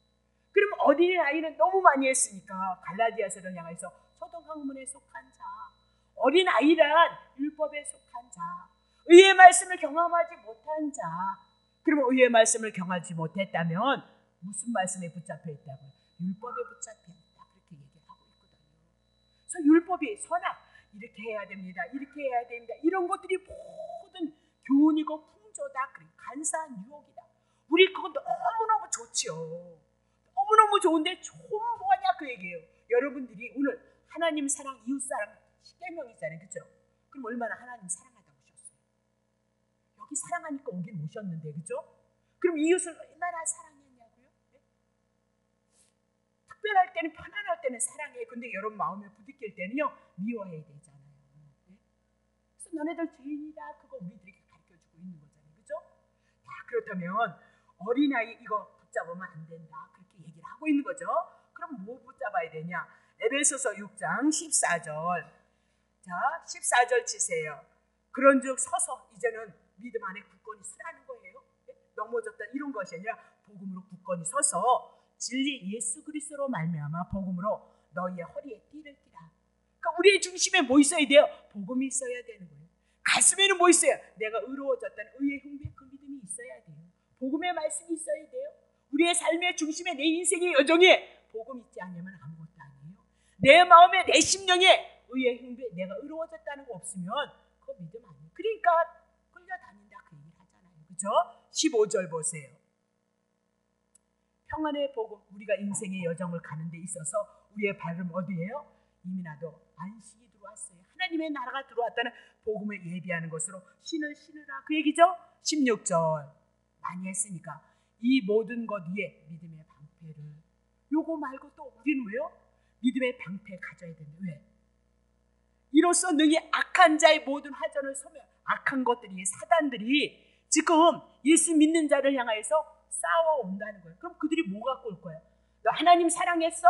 그럼 어린아이는 너무 많이 했으니까 갈라디아서를 향해서 초등학문에 속한 자, 어린아이란 율법에 속한 자, 의의 말씀을 경험하지 못한 자. 그러면 의의 말씀을 경험하지 못했다면 무슨 말씀에 붙잡혀 있다고요? 율법에 붙잡혀 있다. 그렇게 얘기를 하고 있거든요. 그래서 율법이 선악, 이렇게 해야 됩니다. 이렇게 해야 됩니다. 이런 것들이 모든 교훈이고 풍조다. 간사한 유혹이다. 우리 그거 너무너무 좋지요. 너무너무 좋은데 좀 뭐하냐 그 얘기예요. 여러분들이 오늘 하나님 사랑, 이웃 사랑 10계명이잖아요. 그렇죠? 그럼 얼마나 하나님 사랑하다 오셨어요? 여기 사랑하니까 오긴 오셨는데, 그렇죠? 그럼 이웃을 얼마나 사랑했냐고요? 네? 특별할 때는, 편안할 때는 사랑해. 근데 여러분 마음에 부딪힐 때는요, 미워해야 되잖아요. 네? 그래서 너네들 죄인이다. 그거 우리들에게 가르쳐주고 있는 거잖아요. 그렇죠? 자, 그렇다면 어린아이 이거 붙잡으면 안 된다. 그렇게 얘기를 하고 있는 거죠. 그럼 뭐 붙잡아야 되냐? 에베소서 6장 14절. 자, 14절 치세요. 그런즉 서서 이제는 믿음 안에 굳건히 서라는 거예요. 넘어졌다 이런 것이 아니라 복음으로 굳건히 서서 진리 예수 그리스도로 말미암아 복음으로 너희의 허리에 띠를 띠라. 그러니까 우리의 중심에 뭐 있어야 돼요? 복음이 있어야 되는 거예요. 가슴에는 뭐 있어요? 내가 의로워졌다는 의의 흉배, 그 믿음이 있어야 돼요. 복음의 말씀이 있어야 돼요. 우리의 삶의 중심에, 내 인생의 여정에 복음 있지 않으면 아무것도 아니에요. 내 마음에, 내 심령에 의의 흉배, 내가 의로워졌다는 거 없으면 그거 믿음 아니에요. 그러니까 끌려다닌다 그 얘기를 하잖아요. 그죠? 15절 보세요. 평안의 복음, 우리가 인생의 여정을 가는 데 있어서 우리의 발음 어디예요? 이미 나도 안식이 들어왔어요. 하나님의 나라가 들어왔다는 복음을 예비하는 것으로 신을 신으라 그 얘기죠. 16절 많이 했으니까 이 모든 것 위에 믿음의 방패를, 요거 말고 또 우리는 왜요? 믿음의 방패 가져야 된다. 왜? 이로써 능히 악한 자의 모든 화전을 소멸, 악한 것들이, 사단들이 지금 예수 믿는 자를 향하여서 싸워온다는 거예요. 그럼 그들이 뭐 갖고 올 거예요? 너 하나님 사랑했어?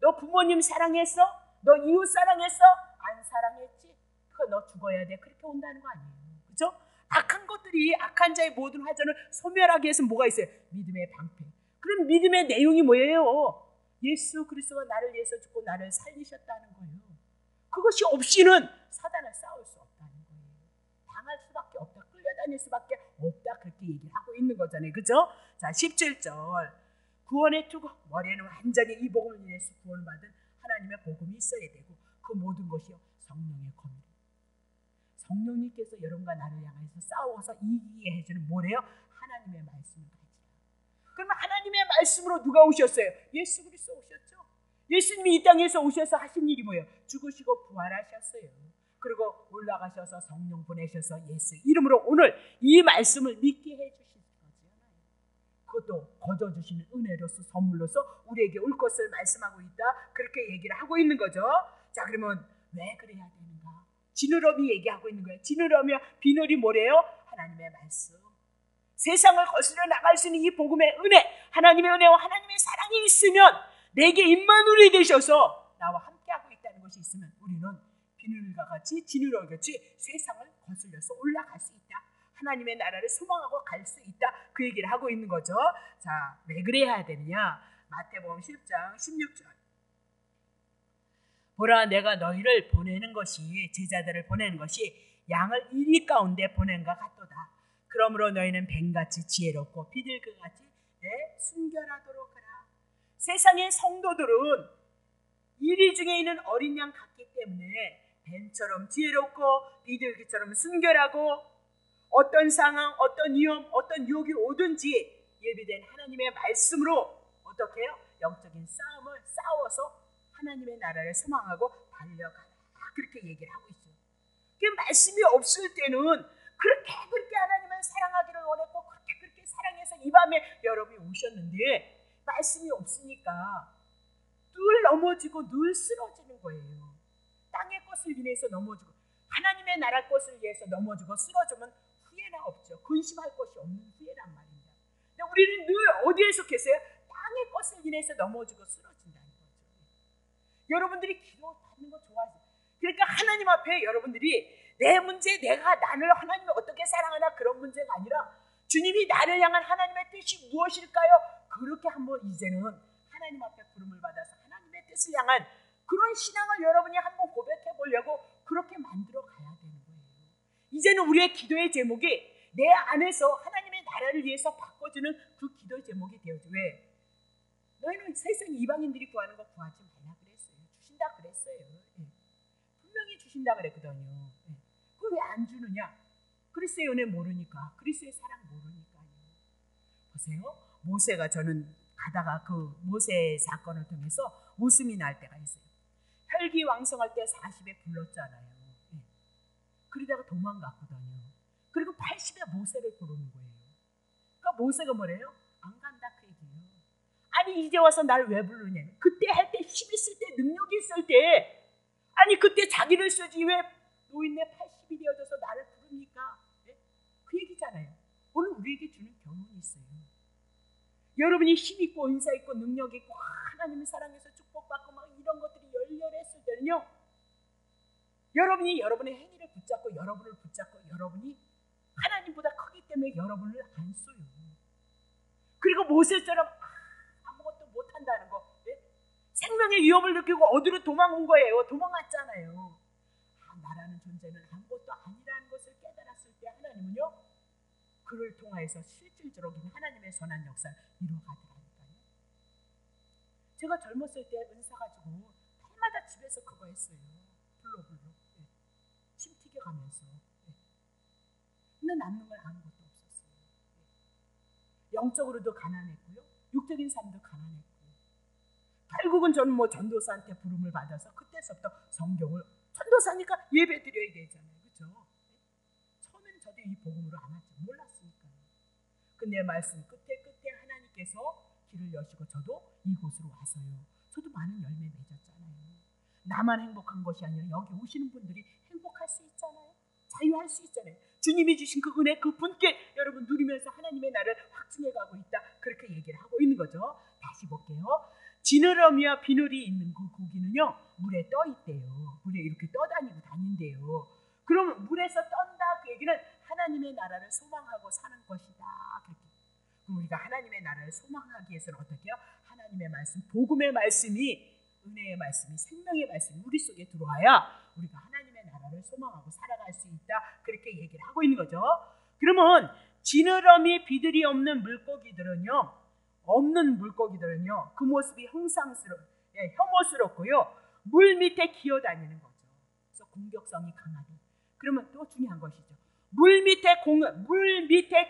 너 부모님 사랑했어? 너 이웃 사랑했어? 안 사랑했지? 그거 너 죽어야 돼. 그렇게 온다는 거 아니에요. 그렇죠? 악한 것들이, 악한 자의 모든 화전을 소멸하기 위해서 뭐가 있어요? 믿음의 방패. 그럼 믿음의 내용이 뭐예요? 예수 그리스도가 나를 위해서 죽고 나를 살리셨다는 거예요. 그것이 없이는 사단을 싸울 수 없다는 거예요. 당할 수밖에 없다. 끌려다닐 수밖에 없다. 그렇게 얘기를 하고 있는 거잖아요. 그죠? 자, 17절. 구원의 투구, 머리에는 완전히 이 복음을 인해서 구원받은 하나님의 복음이 있어야 되고, 그 모든 것이요 성령의 검이에요. 성령님께서 여러분과 나를 향해서 싸워서 이기게 해주는 뭐래요? 하나님의 말씀을 가지라. 그러면 하나님의 말씀으로 누가 오셨어요? 예수 그리스도 오셨죠. 예수님이 이 땅에서 오셔서 하신 일이 뭐예요? 죽으시고 부활하셨어요. 그리고 올라가셔서 성령 보내셔서 예수 이름으로 오늘 이 말씀을 믿게 해주신 거잖아요. 그것도 거둬주시는 은혜로서, 선물로서 우리에게 올 것을 말씀하고 있다. 그렇게 얘기를 하고 있는 거죠. 자, 그러면 왜 그래야 되는가? 지느러미 얘기하고 있는 거예요. 지느러미와 비늘이 뭐래요? 하나님의 말씀. 세상을 거스려 나갈 수 있는 이 복음의 은혜, 하나님의 은혜와 하나님의 사랑이 있으면 내게 임마누엘이 되셔서 나와 함께하고 있다는 것이 있으면 우리는 비늘과 같이, 지느러미 같이 세상을 거슬려서 올라갈 수 있다. 하나님의 나라를 소망하고 갈 수 있다. 그 얘기를 하고 있는 거죠. 자, 왜 그래야 되느냐? 마태복음 10장 16절. 보라, 내가 너희를 보내는 것이, 제자들을 보내는 것이 양을 이리 가운데 보낸 것 같도다. 그러므로 너희는 뱀같이 지혜롭고 비둘기같이 순결하도록 하라. 세상의 성도들은 이리 중에 있는 어린 양 같기 때문에 뱀처럼 지혜롭고 비둘기처럼 순결하고 어떤 상황, 어떤 위험, 어떤 유혹이 오든지 예비된 하나님의 말씀으로 어떻게 해요? 영적인 싸움을 싸워서 하나님의 나라를 소망하고 달려가라. 그렇게 얘기를 하고 있어요. 그 말씀이 없을 때는 그렇게 하나님을 사랑하기를 원했고 그렇게 사랑해서 이 밤에 여러분이 오셨는데 말씀이 없으니까 늘 넘어지고 늘 쓰러지는 거예요. 땅의 것을 인해서 넘어지고 하나님의 나라 것을 위해서 넘어지고 쓰러지면 후회나 없죠. 근심할 것이 없는 후회란 말입니다. 근데 우리는 늘 어디에 속했어요? 땅의 것을 인해서 넘어지고 쓰러진다는 거죠. 여러분들이 기도 받는 거 좋아하세요. 그러니까 하나님 앞에 여러분들이 내 문제, 내가 나를 하나님이 어떻게 사랑하나 그런 문제가 아니라 주님이 나를 향한 하나님의 뜻이 무엇일까요? 그렇게 한번 이제는 하나님 앞에 부름을 받아서 하나님의 뜻을 향한 그런 신앙을 여러분이 한번 고백해 보려고 그렇게 만들어 가야 되는 거예요. 이제는 우리의 기도의 제목이 내 안에서 하나님의 나라를 위해서 바꿔주는 그 기도의 제목이 되어져. 왜? 너희는 세상 이방인들이 구하는 거 구하지 말라 그랬어요. 주신다 그랬어요. 분명히 주신다 그랬거든요. 그걸 왜 안 주느냐? 그리스도의 은혜 모르니까, 그리스도의 사랑 모르니까요. 보세요. 모세가, 저는 가다가 그 모세 사건을 통해서 웃음이 날 때가 있어요. 혈기왕성할 때 40에 불렀잖아요. 그러다가 도망갔거든요. 그리고 80에 모세를 부르는 거예요. 그러니까 모세가 뭐래요? 안 간다 그 얘기예요. 아니 이제 와서 날 왜 부르냐? 그때 할 때 힘 있을 때, 능력이 있을 때, 아니 그때 자기를 쓰지 왜 노인네 80이 되어져서 나를 부릅니까? 그 얘기잖아요. 오늘 우리에게 주는 교훈이 있어요. 여러분이 힘 있고 은사 있고 능력 있고 하나님을 사랑해서 축복받고 막 이런 것들이 열렬했을 때는요, 여러분이 여러분의 행위를 붙잡고 여러분을 붙잡고 여러분이 하나님보다 크기 때문에 여러분을 안 써요. 그리고 모세처럼 아무것도 못한다는 거, 네? 생명의 위협을 느끼고 어디로 도망온 거예요. 도망갔잖아요. 나라는 존재는 아무것도 아니라는 것을 깨달았을 때 하나님은요, 그를 통하여서 실질적으로 하나님의 선한 역사를 이루어가더라니까요. 제가 젊었을 때 은사 가지고 날마다 집에서 그거 했어요. 불러 네. 침 튀겨가면서. 네. 근데 남는 건 아무것도 없었어요. 네. 영적으로도 가난했고요, 육적인 삶도 가난했고요. 결국은 저는 전도사한테 부름을 받아서 그때서부터 성경을, 전도사니까 예배 드려야 되잖아요. 그렇죠? 네? 처음에는 저도 이 복음으로 안 왔죠. 몰랐으니까요. 근데 말씀 끝에 하나님께서 길을 여시고 저도 이곳으로 와서요, 저도 많은 열매 맺었잖아요. 나만 행복한 것이 아니라 여기 오시는 분들이 행복할 수 있잖아요. 자유할 수 있잖아요. 주님이 주신 그 은혜, 그 분께 여러분 누리면서 하나님의 나를 확증해가고 있다, 그렇게 얘기를 하고 있는 거죠. 다시 볼게요. 지느러미와 비늘이 있는 그 고기는요, 물에 떠 있대요. 물에 이렇게 떠다니고 다닌대요. 그러면 물에서 떤다, 그 얘기는 하나님의 나라를 소망하고 사는 것이다, 그렇게. 그럼 우리가 하나님의 나라를 소망하기 위해서는 어떻게 해요? 하나님의 말씀, 복음의 말씀이, 은혜의 말씀이, 생명의 말씀이 우리 속에 들어와야 우리가 하나님의 나라를 소망하고 살아갈 수 있다, 그렇게 얘기를 하고 있는 거죠. 그러면 지느러미 비들이 없는 물고기들은요, 그 모습이 혐오스럽고요, 물 밑에 기어다니는 거죠. 그래서 공격성이 강하대. 그러면 또 중요한 것이죠. 물 밑에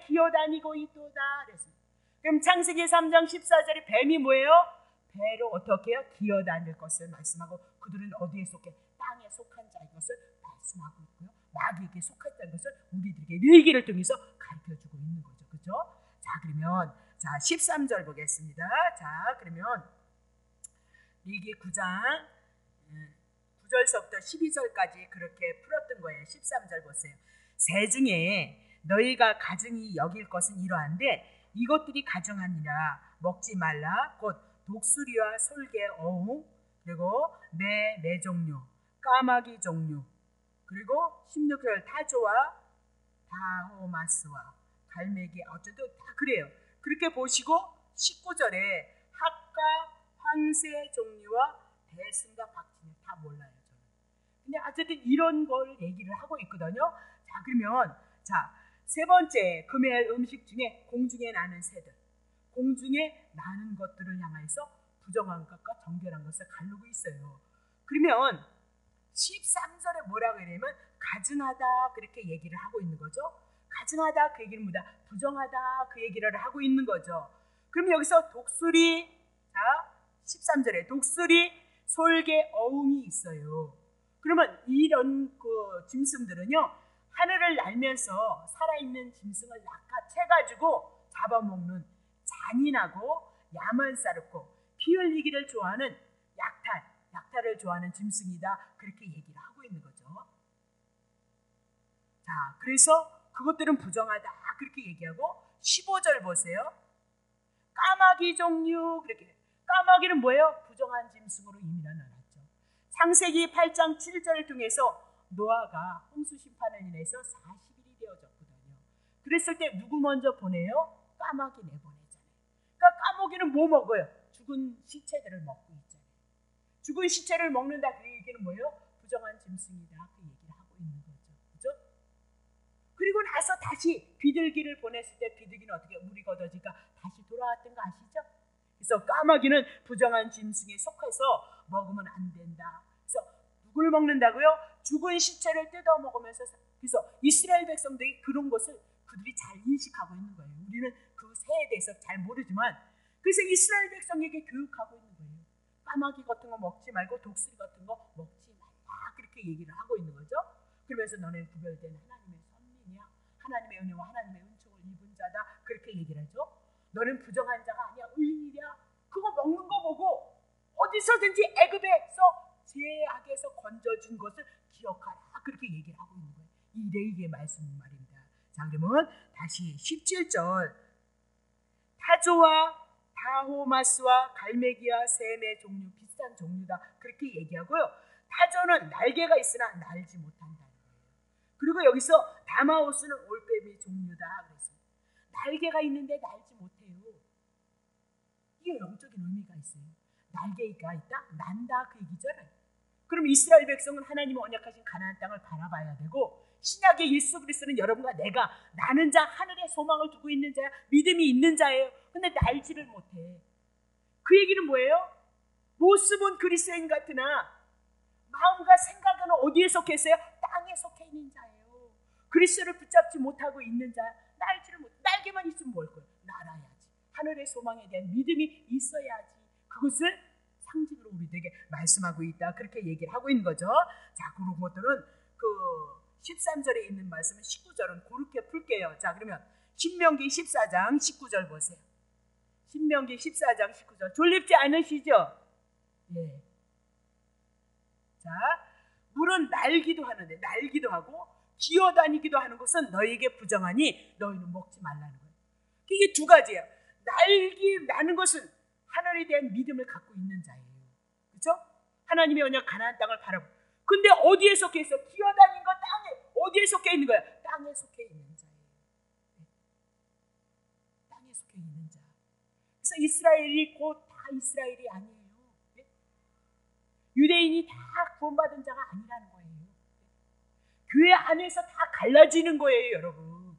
기어다니고 있도다 그랬습니다. 그럼 창세기 3장 14절에 뱀이 뭐예요? 배로 어떻게 해요? 기어다닐 것을 말씀하고, 그들은 어디에 속해? 땅에 속한 자인 것을 말씀하고 있고요, 마귀에게 속했다는 것을 우리들에게 레위기를 통해서 가르쳐주고 있는 거죠. 그렇죠? 자, 그러면 13절 보겠습니다. 자, 그러면 레위기 9장 9절서부터 12절까지 그렇게 풀었던 거예요. 13절 보세요. 새 중에 너희가 가증히 여길 것은 이러한데 이것들이 가증하니라. 먹지 말라. 곧 독수리와 솔개, 어흥, 그리고 매 종류, 까마귀 종류, 그리고 16절 타조와 다호마스와 갈매기, 어쨌든 다 그래요. 그렇게 보시고 19절에 학과 황새 종류와 대승과 박쥐, 다 몰라요 저는. 근데 어쨌든 이런 걸 얘기를 하고 있거든요. 자, 그러면 세 번째 금요일 음식 중에 공중에 나는 새들, 공중에 나는 것들을 향해서 부정한 것과 정결한 것을 가르고 있어요. 그러면 13절에 뭐라고 하냐면 가증하다, 그렇게 얘기를 하고 있는 거죠. 가증하다, 그 얘기는 뭐다? 부정하다, 그 얘기를 하고 있는 거죠. 그럼 여기서 독수리, 13절에 독수리, 솔개, 어흥이 있어요. 그러면 이런 그 짐승들은요, 하늘을 날면서 살아있는 짐승을 낚아채가지고 잡아먹는 잔인하고 야만스럽고 피 흘리기를 좋아하는 약탈을 좋아하는 짐승이다, 그렇게 얘기를 하고 있는 거죠. 자, 그래서 그것들은 부정하다, 그렇게 얘기하고 15절 보세요. 까마귀 종류, 그렇게. 까마귀는 뭐예요? 부정한 짐승으로 이미 나눠놨죠. 창세기 8장 7절을 통해서 노아가 홍수 심판을 인해서 40일이 되어졌거든요. 그랬을 때 누구 먼저 보내요? 까마귀 내보내잖아요. 그러니까 까마귀는 뭐 먹어요? 죽은 시체들을 먹고 있잖아요. 죽은 시체를 먹는다, 그 얘기는 뭐예요? 부정한 짐승이다, 그 얘기를 하고 있는 거죠. 그죠? 그리고 나서 다시 비둘기를 보냈을 때 비둘기는 어떻게 물이 걷어지니까 다시 돌아왔던 거 아시죠? 그래서 까마귀는 부정한 짐승에 속해서 먹으면 안 된다. 그래서 누굴 먹는다고요? 죽은 시체를 뜯어 먹으면서. 그래서 이스라엘 백성들이 그런 것을 그들이 잘 인식하고 있는 거예요. 우리는 그 새에 대해서 잘 모르지만, 그래서 이스라엘 백성에게 교육하고 있는 거예요. 까마귀 같은 거 먹지 말고 독수리 같은 거 먹지 말라, 그렇게 얘기를 하고 있는 거죠. 그러면서 너는 구별된 하나님의 선민이야, 하나님의 은혜와 하나님의 은총을 입은 자다, 그렇게 얘기를 하죠. 너는 부정한 자가 아니야, 의인이야. 그거 먹는 거 보고 어디서든지 애굽에서 죄악에서 건져준 것을 기억하라, 그렇게 얘기를 하고 있는 거예요. 이 레위기의 말씀 말입니다. 자, 그러면 다시 17절 타조와 다호마스와 갈매기와 샘의 종류 비슷한 종류다 그렇게 얘기하고요. 타조는 날개가 있으나 날지 못한다는 거예요. 그리고 여기서 다마오스는 올빼미 종류다 그랬어요. 날개가 있는데 날지 못해요. 이게 영적인 의미가 있어요. 날개가 있다? 난다 그 얘기잖아요. 그럼 이스라엘 백성은 하나님의 언약하신 가나안 땅을 바라봐야 되고, 신약의 예수 그리스도는 여러분과 내가 나는 자, 하늘에 소망을 두고 있는 자야, 믿음이 있는 자예요. 근데 날지를 못해. 그 얘기는 뭐예요? 모습은 그리스도인 같으나 마음과 생각은 어디에 속해 있어요? 땅에 속해 있는 자예요. 그리스도를 붙잡지 못하고 있는 자, 날지를 못해. 날개만 있으면 뭘 거예요? 날아야지. 하늘의 소망에 대한 믿음이 있어야지. 그것을 상징으로 우리들에게 말씀하고 있다. 그렇게 얘기를 하고 있는 거죠. 자, 그런 것들은 그 13절에 있는 말씀은 19절은 그렇게 풀게요. 자, 그러면 신명기 14장 19절 보세요. 신명기 14장 19절. 졸립지 않으시죠? 예. 자, 물은 날기도 하는데, 날기도 하고 기어다니기도 하는 것은 너희에게 부정하니 너희는 먹지 말라는 거예요. 이게 두 가지예요. 나는 것은 하늘에 대한 믿음을 갖고 있는 자예요. 그렇죠? 하나님의 언약 가나안 땅을 바라보고. 근데 어디에 속해 있어? 기어다니는 거 땅에. 어디에 속해 있는 거야? 땅에 속해 있는 자예요. 땅에 속해 있는 자. 그래서 이스라엘이 곧 다 이스라엘이 아니에요. 유대인이 다 구원받은 자가 아니라는 거예요. 교회 안에서 다 갈라지는 거예요, 여러분.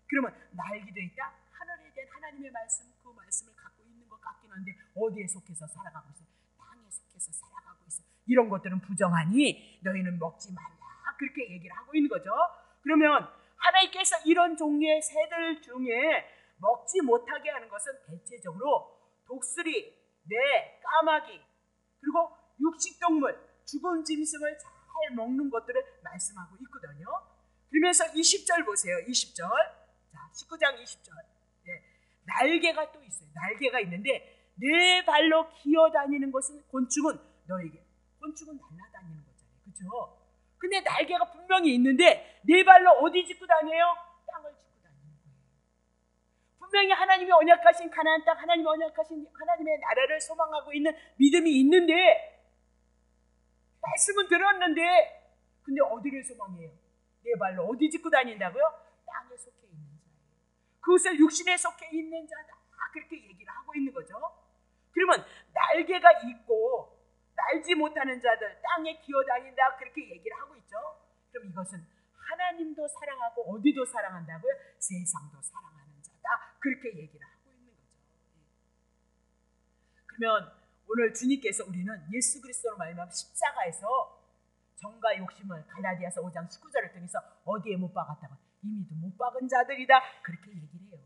그러면 날기도 있다. 하늘에 대한 하나님의 말씀, 그 말씀을 갖고 있는 것 같긴 한데 어디에 속해서 살아가고 있어요? 땅에 속해서 살아가고 있어요. 이런 것들은 부정하니 너희는 먹지 말라. 그렇게 얘기를 하고 있는 거죠. 그러면 하나님께서 이런 종류의 새들 중에 먹지 못하게 하는 것은 대체적으로 독수리, 뇌, 까마귀, 그리고 육식동물, 죽은 짐승을 잘 먹는 것들을 말씀하고 있거든요. 그러면서 20절 보세요. 20절. 자, 19장 20절. 네. 날개가 또 있어요. 날개가 있는데 네 발로 기어다니는 것은 곤충은 너에게. 곤충은 날아다니는 거잖아요. 그렇죠? 근데 날개가 분명히 있는데 네 발로 어디 짚고 다녀요? 땅을 짚고 다니는 거예요. 분명히 하나님이 언약하신 가나안 땅, 하나님이 언약하신 하나님의 나라를 소망하고 있는 믿음이 있는데, 말씀은 들었는데 근데 어디를 소망해요? 네 발로 어디 짚고 다닌다고요? 땅에 속해 있는 자예요. 그것을 육신에 속해 있는 자다. 그렇게 얘기를 하고 있는 거죠. 그러면 날개가 있고 날지 못하는 자들, 땅에 기어다닌다 그렇게 얘기를 하고 있죠. 그럼 이것은 하나님도 사랑하고 어디도 사랑한다고요? 세상도 사랑하는 자다. 그렇게 얘기를 하고 있는 거죠. 그러면 오늘 주님께서 우리는 예수 그리스도로 말미암아 십자가에서 정과 욕심을 갈라디아서 5장 19절을 통해서 어디에 못 박았다고? 이미도 못 박은 자들이다. 그렇게 얘기를 해요.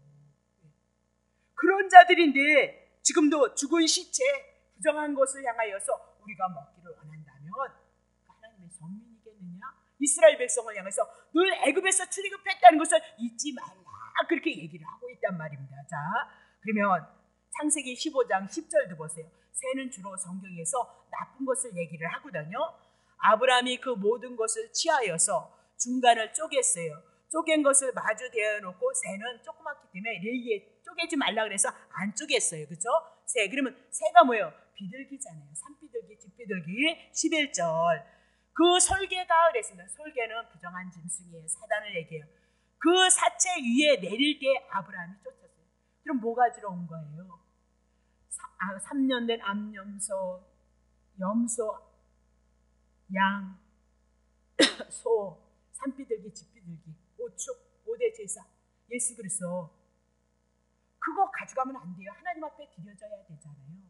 그런 자들인데 지금도 죽은 시체, 부정한 것을 향하여서 우리가 먹기를 원한다면 하나님의 선민이겠느냐? 이스라엘 백성을 향해서 늘 애굽에서 출애굽했다는 것을 잊지 말라. 그렇게 얘기를 하고 있단 말입니다. 자, 그러면 창세기 15장 10절도 보세요. 새는 주로 성경에서 나쁜 것을 얘기를 하거든요. 아브라함이 그 모든 것을 취하여서 중간을 쪼갰어요. 쪼갠 것을 마주 대어놓고 새는 조그맣기 때문에 레이에 쪼개지 말라 그래서 안 쪼갰어요. 그렇죠? 새, 그러면 새가 뭐예요? 비둘기잖아요. 산비둘기, 집비둘기. 11절. 그 솔개가 그랬습니다. 솔개는 부정한 짐승이에요. 사단을 얘기해요. 그 사체 위에 내릴 때 아브라함이 쫓았어요. 그럼 뭐 가지러 온 거예요? 3년 된 암염소, 염소, 양, 소, 산비둘기, 집비둘기, 오축, 5대 제사, 예수 그리스도. 그거 가져가면 안 돼요. 하나님 앞에 드려져야 되잖아요.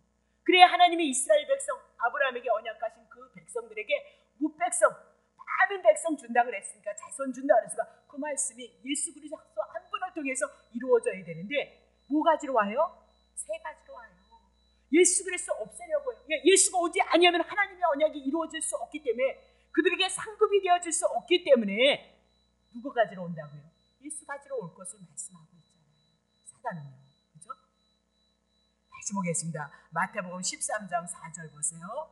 그래야 하나님이 이스라엘 백성, 아브라함에게 언약하신 그 백성들에게 무백성, 많은 백성 준다 그랬으니까, 자손 준다 그랬으니까 그 말씀이 예수 그리스도 한 분을 통해서 이루어져야 되는데 뭐 가지러 와요? 새 가지러 와요. 예수 그리스도 없애려고요. 예수가 오지 아니하면 하나님의 언약이 이루어질 수 없기 때문에, 그들에게 상급이 되어질 수 없기 때문에 누구 가지러 온다고요? 예수 가지러 올 것을 말씀하고 있잖아요. 사단은요. 그렇죠? 다시 보겠습니다. 마태복음 13장 4절 보세요.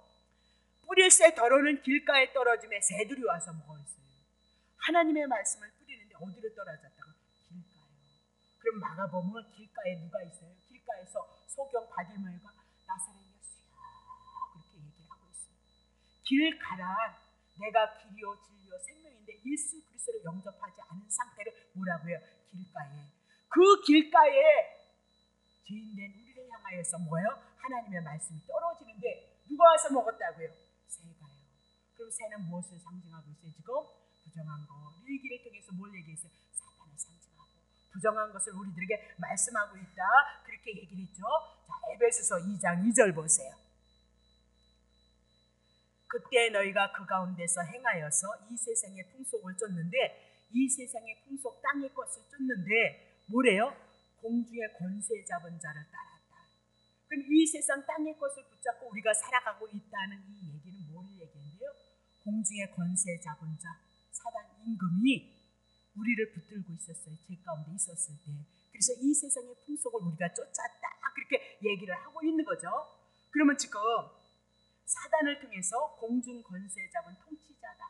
뿌릴새 덜어는 길가에 떨어짐에 새들이 와서 먹어있어요. 하나님의 말씀을 뿌리는데 어디로 떨어졌다고? 길가요. 그럼 마가복음은 길가에 누가 있어요? 길가에서 소경 바디메오가 나사렛 예수야 그렇게 얘기를 하고 있습니다. 길 가라. 내가 길이요 진리요 생명인데 예수 그리스도를 영접하지 않은 상태를 뭐라고요? 길가에. 그 길가에 죄인된 우리를 향하여서 뭐예요? 하나님의 말씀이 떨어지는데 누가 와서 먹었다고요? 새가요. 그럼 새는 무엇을 상징하고 있어요? 지금 부정한 거. 일기를 통해서 뭘 얘기했어요? 사탄을 상징하고 부정한 것을 우리들에게 말씀하고 있다. 그렇게 얘기를 했죠. 자, 에베소서 2장 2절 보세요. 그때 너희가 그 가운데서 행하여서 이 세상의 풍속을 쫓는데 이 세상의 풍속 땅의 것을 쫓는데 뭐래요? 공중의 권세 잡은 자를 따랐다. 그럼 이 세상 땅의 것을 붙잡고 우리가 살아가고 있다는 이 얘기는 뭘 얘기인데요? 공중의 권세 잡은 자 사단 임금이 우리를 붙들고 있었어요. 죄 가운데 있었을 때. 그래서 이 세상의 풍속을 우리가 쫓았다. 그렇게 얘기를 하고 있는 거죠. 그러면 지금 사단을 통해서 공중 권세 잡은 통치자다.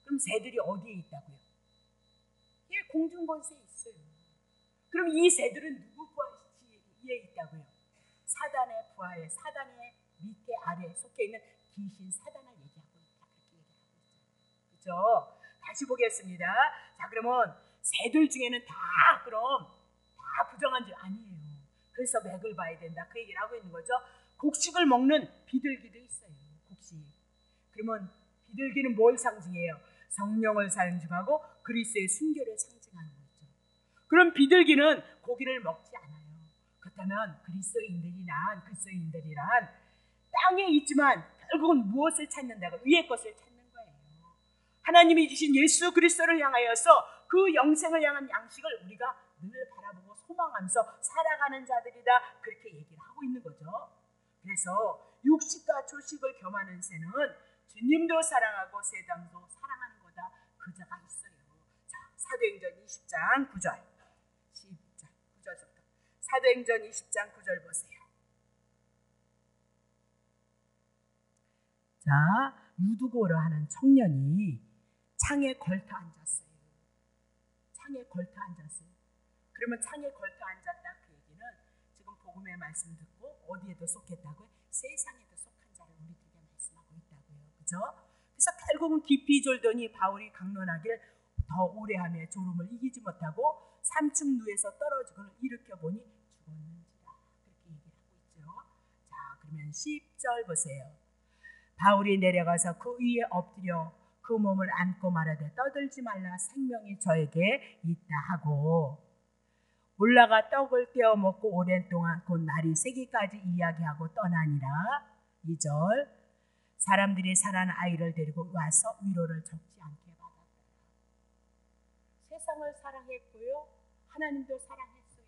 그럼 새들이 어디에 있다고요? 예, 공중 권세에 있어요. 그럼 이 새들은 누구 부하에 있다고요? 사단의 부하에, 사단의 밑에 아래 속해 있는 귀신 사단을 얘기하고 있다. 그렇게 얘기하고 있죠. 그렇죠? 다시 보겠습니다. 자, 그러면 새들 중에는 그럼 다 부정한 줄 아니에요. 그래서 맥을 봐야 된다. 그 얘기를 하고 있는 거죠. 곡식을 먹는 비둘기도 있어요. 곡식. 그러면 비둘기는 뭘 상징해요? 성령을 상징하고 그리스도의 순교를 상징하는 거죠. 그럼 비둘기는 고기를 먹지 않아요. 그렇다면 그리스도인들이란 땅에 있지만 결국은 무엇을 찾는다고? 위의 것을 찾는 거예요. 하나님이 주신 예수 그리스도를 향하여서 그 영생을 향한 양식을 우리가 늘 바라보고 소망하면서 살아가는 자들이다. 그렇게 얘기를 하고 있는 거죠. 그래서 육식과 조식을 겸하는 새는 주님도 사랑하고 세상도 사랑하는 거다. 그 자가 있어요. 자, 사도행전 20장 9절. 9절부터. 사도행전 20장 9절 보세요. 자, 유두고로 하는 청년이 창에 걸터 앉았어요. 창에 걸터 앉았어요. 그러면 창에 걸터 앉았다 그 얘기는 지금 복음의 말씀 듣고 어디에도 속했다고요? 세상에도 속한 자를 우리들에게 말씀하고 있다고요. 그죠? 그래서 결국은 깊이 졸더니 바울이 강론하길 더 오래하며 졸음을 이기지 못하고 3층 누에서 떨어지고는 일으켜보니 죽었는지라. 그렇게 얘기를 하고 있죠. 자, 그러면 10절 보세요. 바울이 내려가서 그 위에 엎드려 그 몸을 안고 말하되 떠들지 말라 생명이 저에게 있다 하고 올라가 떡을 떼어 먹고 오랜 동안 곧 날이 새기까지 이야기하고 떠나니라. 2절 사람들이 살아난 아이를 데리고 와서 위로를 적지 않게 받았더라. 세상을 사랑했고요. 하나님도 사랑했어요.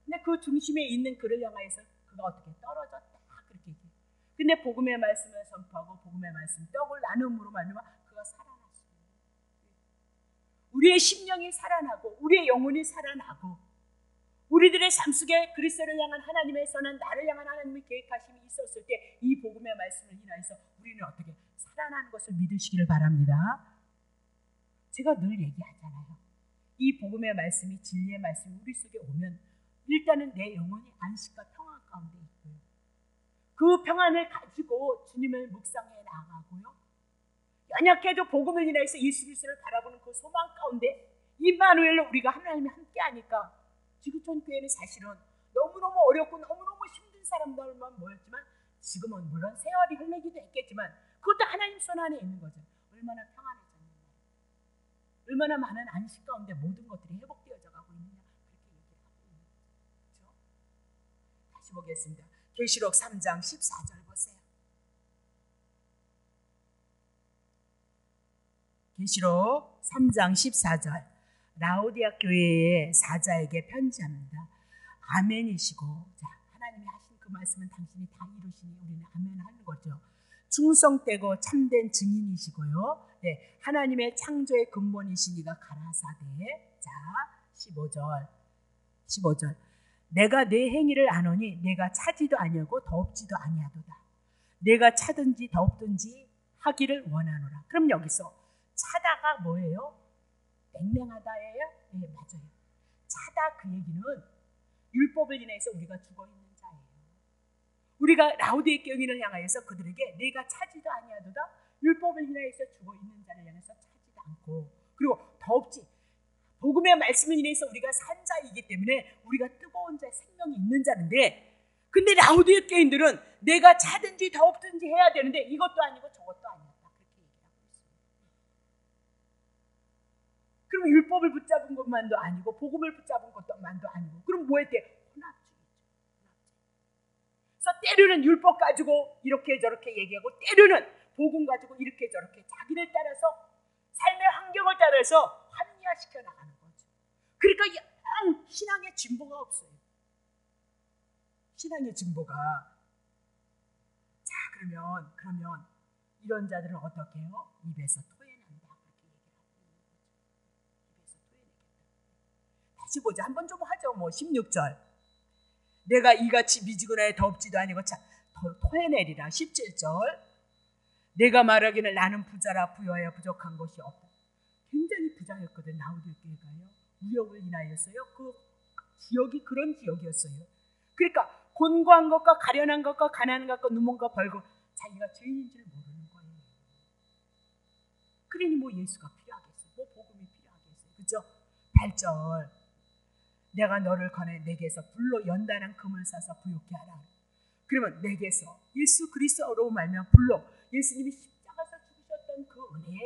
근데 그 중심에 있는 그를 향해서 그가 어떻게 떨어졌다. 그렇게 얘기해요. 근데 복음의 말씀을 선포하고 복음의 말씀 떡을 나눔으로 말미암아 그가 살아났어요. 우리의 심령이 살아나고 우리의 영혼이 살아나고 우리들의 삶 속에 그리스도를 향한 하나님의 선한 나를 향한 하나님의 계획하심이 있었을 때 이 복음의 말씀을 인하여서 우리는 어떻게 살아나는 것을 믿으시기를 바랍니다. 제가 늘 얘기하잖아요. 이 복음의 말씀이 진리의 말씀이 우리 속에 오면 일단은 내 영혼이 안식과 평안 가운데 있고요. 그 평안을 가지고 주님을 묵상해 나가고요. 연약해도 복음을 인하여서 예수 그리스도를 바라보는 그 소망 가운데 임마누엘로 우리가 하나님이 함께하니까 지구촌 교회는 사실은 너무너무 어렵고 너무너무 힘든 사람들만 모였지만 지금은 물론 세월이 흘러기도 했겠지만 그것도 하나님 손 안에 있는 거죠. 얼마나 평안해졌느냐. 얼마나 많은 안식 가운데 모든 것들이 회복되어져 가고 있느냐. 그렇게 얘기를 하고 있는 거죠. 그렇죠? 다시 보겠습니다. 계시록 3장 14절 보세요. 계시록 3장 14절 라오디아 교회의 사자에게 편지합니다. 아멘이시고 자, 하나님이 하신 그 말씀은 당신이 다 이루시니 우리는 아멘 하는 거죠. 충성되고 참된 증인이시고요. 네, 하나님의 창조의 근본이시니가 가라사대. 자, 15절 내가 내 행위를 아노니 내가 차지도 아니하고 더없지도 아니하도다. 내가 차든지 더없든지 하기를 원하노라. 그럼 여기서 차다가 뭐예요? 냉랭하다예요? 네, 맞아요. 차다 그 얘기는 율법을 인해서 우리가 죽어 있는 자예요. 우리가 라우디에 교인을 향하여서 그들에게 내가 차지도 아니하도다 율법을 인하여서 죽어 있는 자를 향해서 차지도 않고, 그리고 더없지 복음의 말씀을 인해서 우리가 산 자이기 때문에 우리가 뜨거운 자 생명이 있는 자인데, 근데 라우디에 교인들은 내가 차든지 더없든지 해야 되는데 이것도 아니고 저것도 아니었다 그렇게 얘기하고 있습니다. 그럼 율법을 붙잡은 것만도 아니고 복음을 붙잡은 것만도 아니고 그럼 뭐 했대? 혼합주의죠. 그래서 때로는 율법 가지고 이렇게 저렇게 얘기하고 때로는 복음 가지고 이렇게 저렇게 자기를 따라서 삶의 환경을 따라서 합리화시켜 나가는 거죠. 그러니까 영 신앙의 진보가 없어요. 신앙의 진보가. 자, 그러면 이런 자들은 어떻게 해요? 입에서 토해낸다 그렇게 얘기를 하고 있는 거죠. 입에서 토해내겠다. 다시 보자. 한번 좀 하죠. 16절. 내가 이같이 미지근하여 더없지도 아니고 토해내리라. 17절. 내가 말하기를 나는 부자라 부여하여 부족한 것이 없다. 굉장히 부자였거든. 라우디에 교회가요. 무역을 인하여서요. 그 지역이 그런 지역이었어요. 그러니까 곤고한 것과 가련한 것과 가난한 것과 눈먼과 벌고 자기가 죄인인 줄 모르는 거예요. 그러니 뭐 예수가 필요하겠어요. 뭐 복음이 필요하겠어요. 그죠? 8절. 내가 너를 권해 내게서 불로 연단한 금을 사서 부욕케 하라. 그러면 내게서 예수 그리스도로 말미암아 불로 예수님이 십자가에서 죽으셨던 그 은혜,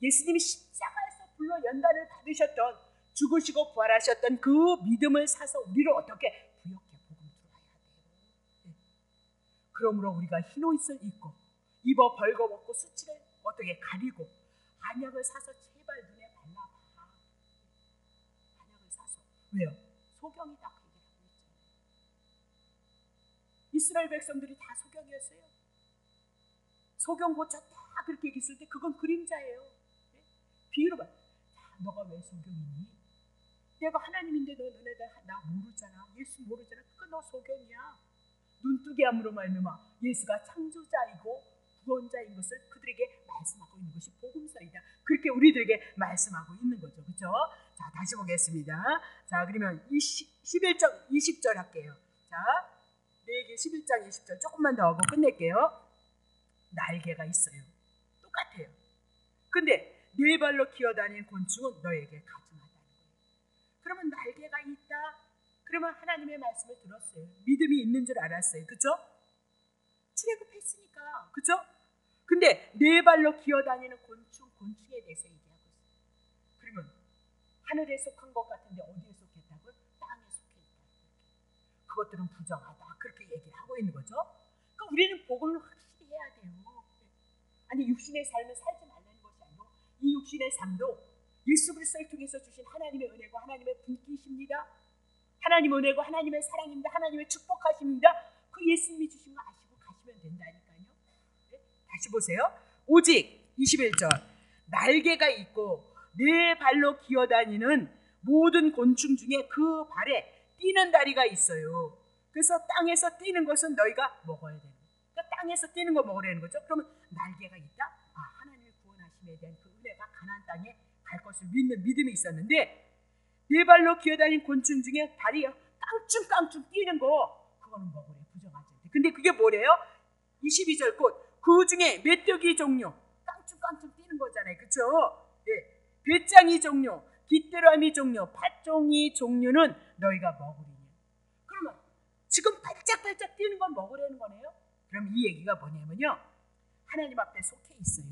예수님이 십자가에서 불로 연단을 받으셨던 죽으시고 부활하셨던 그 믿음을 사서 우리를 어떻게 부욕해 복음 들어야 돼요. 그러므로 우리가 흰 옷을 입고 입어 벌거벗고 수치를 어떻게 가리고 안약을 사서 제발 눈에 발라봐. 안약을 사서. 왜요? 소경이 다 그 얘기를 하고 있잖아요. 이스라엘 백성들이 다 소경이었어요. 소경 고쳤다 그렇게 얘기했을 때 그건 그림자예요. 비유로 봐. 너가 왜 소경이니? 내가 하나님인데 너네들 나 모르잖아. 예수 모르잖아. 그거 너 소경이야. 눈뜨게함으로 말미암아 예수가 창조자이고 구원자인 것을 그들에게 말씀하고 있는 것이 복음서이다. 그렇게 우리들에게 말씀하고 있는 거죠. 그렇죠? 자, 다시 보겠습니다. 자, 그러면 11장 20절 할게요. 자, 내게 11장 20절 조금만 더 하고 끝낼게요. 날개가 있어요. 똑같아요. 근데 네 발로 기어다니는 곤충은 너에게 가증하다는 거예요. 그러면 날개가 있다. 그러면 하나님의 말씀을 들었어요. 믿음이 있는 줄 알았어요. 그렇죠? 출애굽했으니까. 그렇죠? 근데 네 발로 기어다니는 곤충에 대해서 얘기하고 있어요. 그러면 하늘에 속한 것 같은데 어디에 속했다고요? 땅에 속해 있다. 그것들은 부정하다. 그렇게 얘기를 하고 있는 거죠. 그러니까 우리는 복음을 확실히 해야 돼요. 아니 육신의 삶을 살지 말라는 것이 아니고 이 육신의 삶도 예수 그리스도를 통해서 주신 하나님의 은혜고 하나님의 분기십니다. 하나님의 은혜고 하나님의 사랑입니다. 하나님의 축복하십니다. 그 예수님이 주신 거 아시고 가시면 된다니까요. 네? 다시 보세요. 오직 21절 날개가 있고 네 발로 기어다니는 모든 곤충 중에 그 발에 뛰는 다리가 있어요. 그래서 땅에서 뛰는 것은 너희가 먹어야 되는 거예요. 그러니까 땅에서 뛰는 거 먹으라는 거죠. 그러면 날개가 있다? 아, 하나님의 구원하심에 대한 그 은혜가 가나안 땅에 갈 것을 믿는 믿음이 있었는데 네 발로 기어다니는 곤충 중에 다리 깡충깡충 뛰는 거 그거는 먹으래. 부정하지 않대. 근데 그게 뭐래요? 22절 꽃. 그 중에 메뚜기 종류 깡충깡충 뛰는 거잖아요. 그렇죠? 네. 배짱이 종류, 깃대라미 종류, 팥종이 종류는 너희가 먹으리니. 그러면 지금 발짝발짝 뛰는 건 먹으라는 거네요. 그럼 이 얘기가 뭐냐면요. 하나님 앞에 속해 있어요.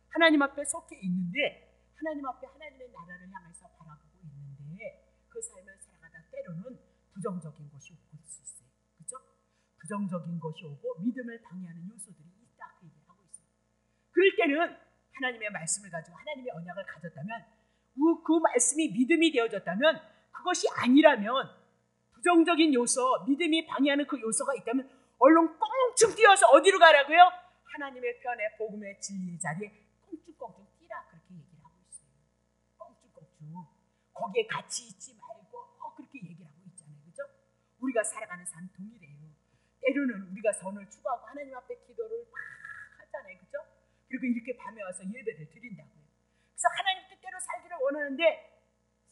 하나님 앞에 속해 있는데 하나님 앞에 하나님의 나라를 향해서 바라보고 있는데 그 삶을 살아가다 때로는 부정적인 것이 올 수 있어요. 그렇죠? 부정적인 것이 오고 믿음을 방해하는 요소들이 있다 그 얘기를 하고 있어요. 그럴 때는 하나님의 말씀을 가지고 하나님의 언약을 가졌다면 그 말씀이 믿음이 되어졌다면 그것이 아니라면 부정적인 요소, 믿음이 방해하는 그 요소가 있다면 얼른 꽁충 뛰어서 어디로 가라고요? 하나님의 편에 복음의 진리의 자리에 꽁충꽁충 뛰라 그렇게 얘기를 하고 있어요. 꽁충꽁충 거기에 같이 있지 말고 그렇게 얘기를 하고 있잖아요. 그죠? 우리가 살아가는 삶 동일해요. 때로는 우리가 선을 추구하고 하나님 앞에 기도를 막 하잖아요. 그죠? 그리고 이렇게 밤에 와서 예배를 드린다고요. 그래서 하나님 뜻대로 살기를 원하는데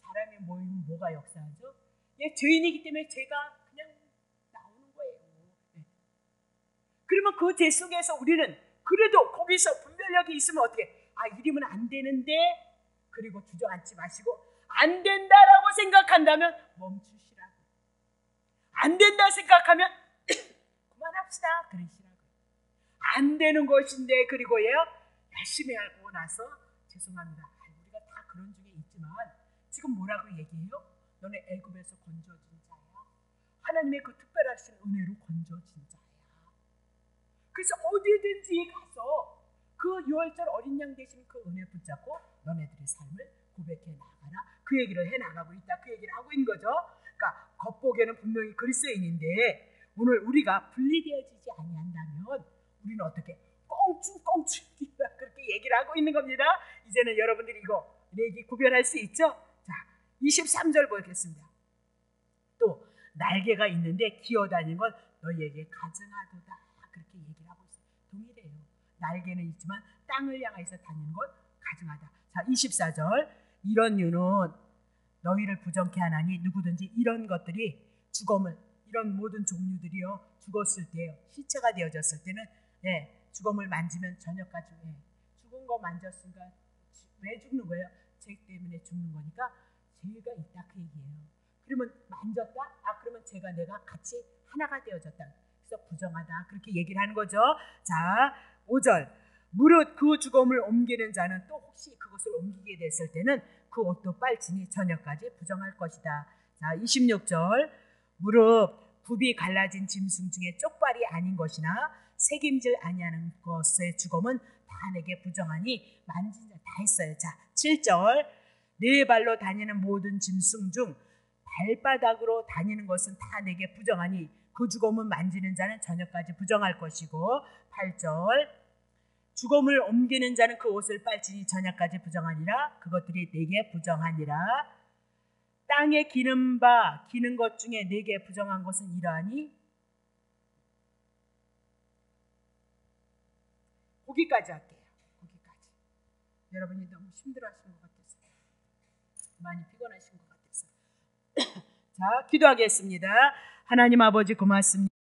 사람이 모이면 뭐가 역사하죠? 예, 죄인이기 때문에 죄가 그냥 나오는 거예요. 네. 그러면 그 죄 속에서 우리는 그래도 거기서 분별력이 있으면 어떻게? 아, 이러면 안 되는데, 그리고 주저앉지 마시고 안 된다라고 생각한다면 멈추시라고. 안 된다 생각하면 그만합시다 그러시라고. 안 되는 것인데 그리고요 열심히 하고 나서 죄송합니다. 우리가 다 그런 중에 있지만 지금 뭐라고 얘기해요? 너네 애굽에서 건져진 자야. 하나님의 그 특별하신 은혜로 건져진 자야. 그래서 어디든지 가서 그 유월절 어린 양 되신 그 은혜 붙잡고 너네들의 삶을 고백해 나가라. 그 얘기를 해 나가고 있다. 그 얘기를 하고 있는 거죠. 그러니까 겉보기에는 분명히 그리스도인인데 오늘 우리가 분리되어지지 아니한다면 우리는 어떻게 꽁충꽁충 그렇게 얘기를 하고 있는 겁니다. 이제는 여러분들이 이거 얘기 구별할 수 있죠? 자, 23절 보겠습니다. 또 날개가 있는데 기어다니는 건 너희에게 가증하도다. 그렇게 얘기를 하고 있어요. 동일해요. 날개는 있지만 땅을 향해서 다니는 건 가증하다. 자, 24절 이런 유는 너희를 부정케 하나니 누구든지 이런 것들이 죽음을 이런 모든 종류들이요 죽었을 때요 시체가 되어졌을 때는 죽음을 만지면 저녁까지 죽은 거 만졌으니까 왜 죽는 거예요? 죄 때문에 죽는 거니까 죄가 있다 그 얘기예요. 그러면 만졌다? 아 그러면 죄가 내가 같이 하나가 되어졌다. 그래서 부정하다 그렇게 얘기를 하는 거죠. 자 5절 무릇 그 죽음을 옮기는 자는 또 혹시 그것을 옮기게 됐을 때는 그 옷도 빨지니 저녁까지 부정할 것이다. 자 26절 무릇 굽이 갈라진 짐승 중에 쪽발이 아닌 것이나 새김질 아니하는 것의 죽음은 다 내게 부정하니 만진 자 다 했어요. 자 7절 네 발로 다니는 모든 짐승 중 발바닥으로 다니는 것은 다 내게 부정하니 그 죽음은 만지는 자는 저녁까지 부정할 것이고 8절 죽음을 옮기는 자는 그 옷을 빨지니 저녁까지 부정하니라 그것들이 내게 부정하니라 땅에 기는 것 중에 내게 부정한 것은 이러하니 거기까지 할게요. 거기까지. 여러분이 너무 힘들어하신 것 같아서 많이 피곤하신 것 같아서 자 기도하겠습니다. 하나님 아버지 고맙습니다.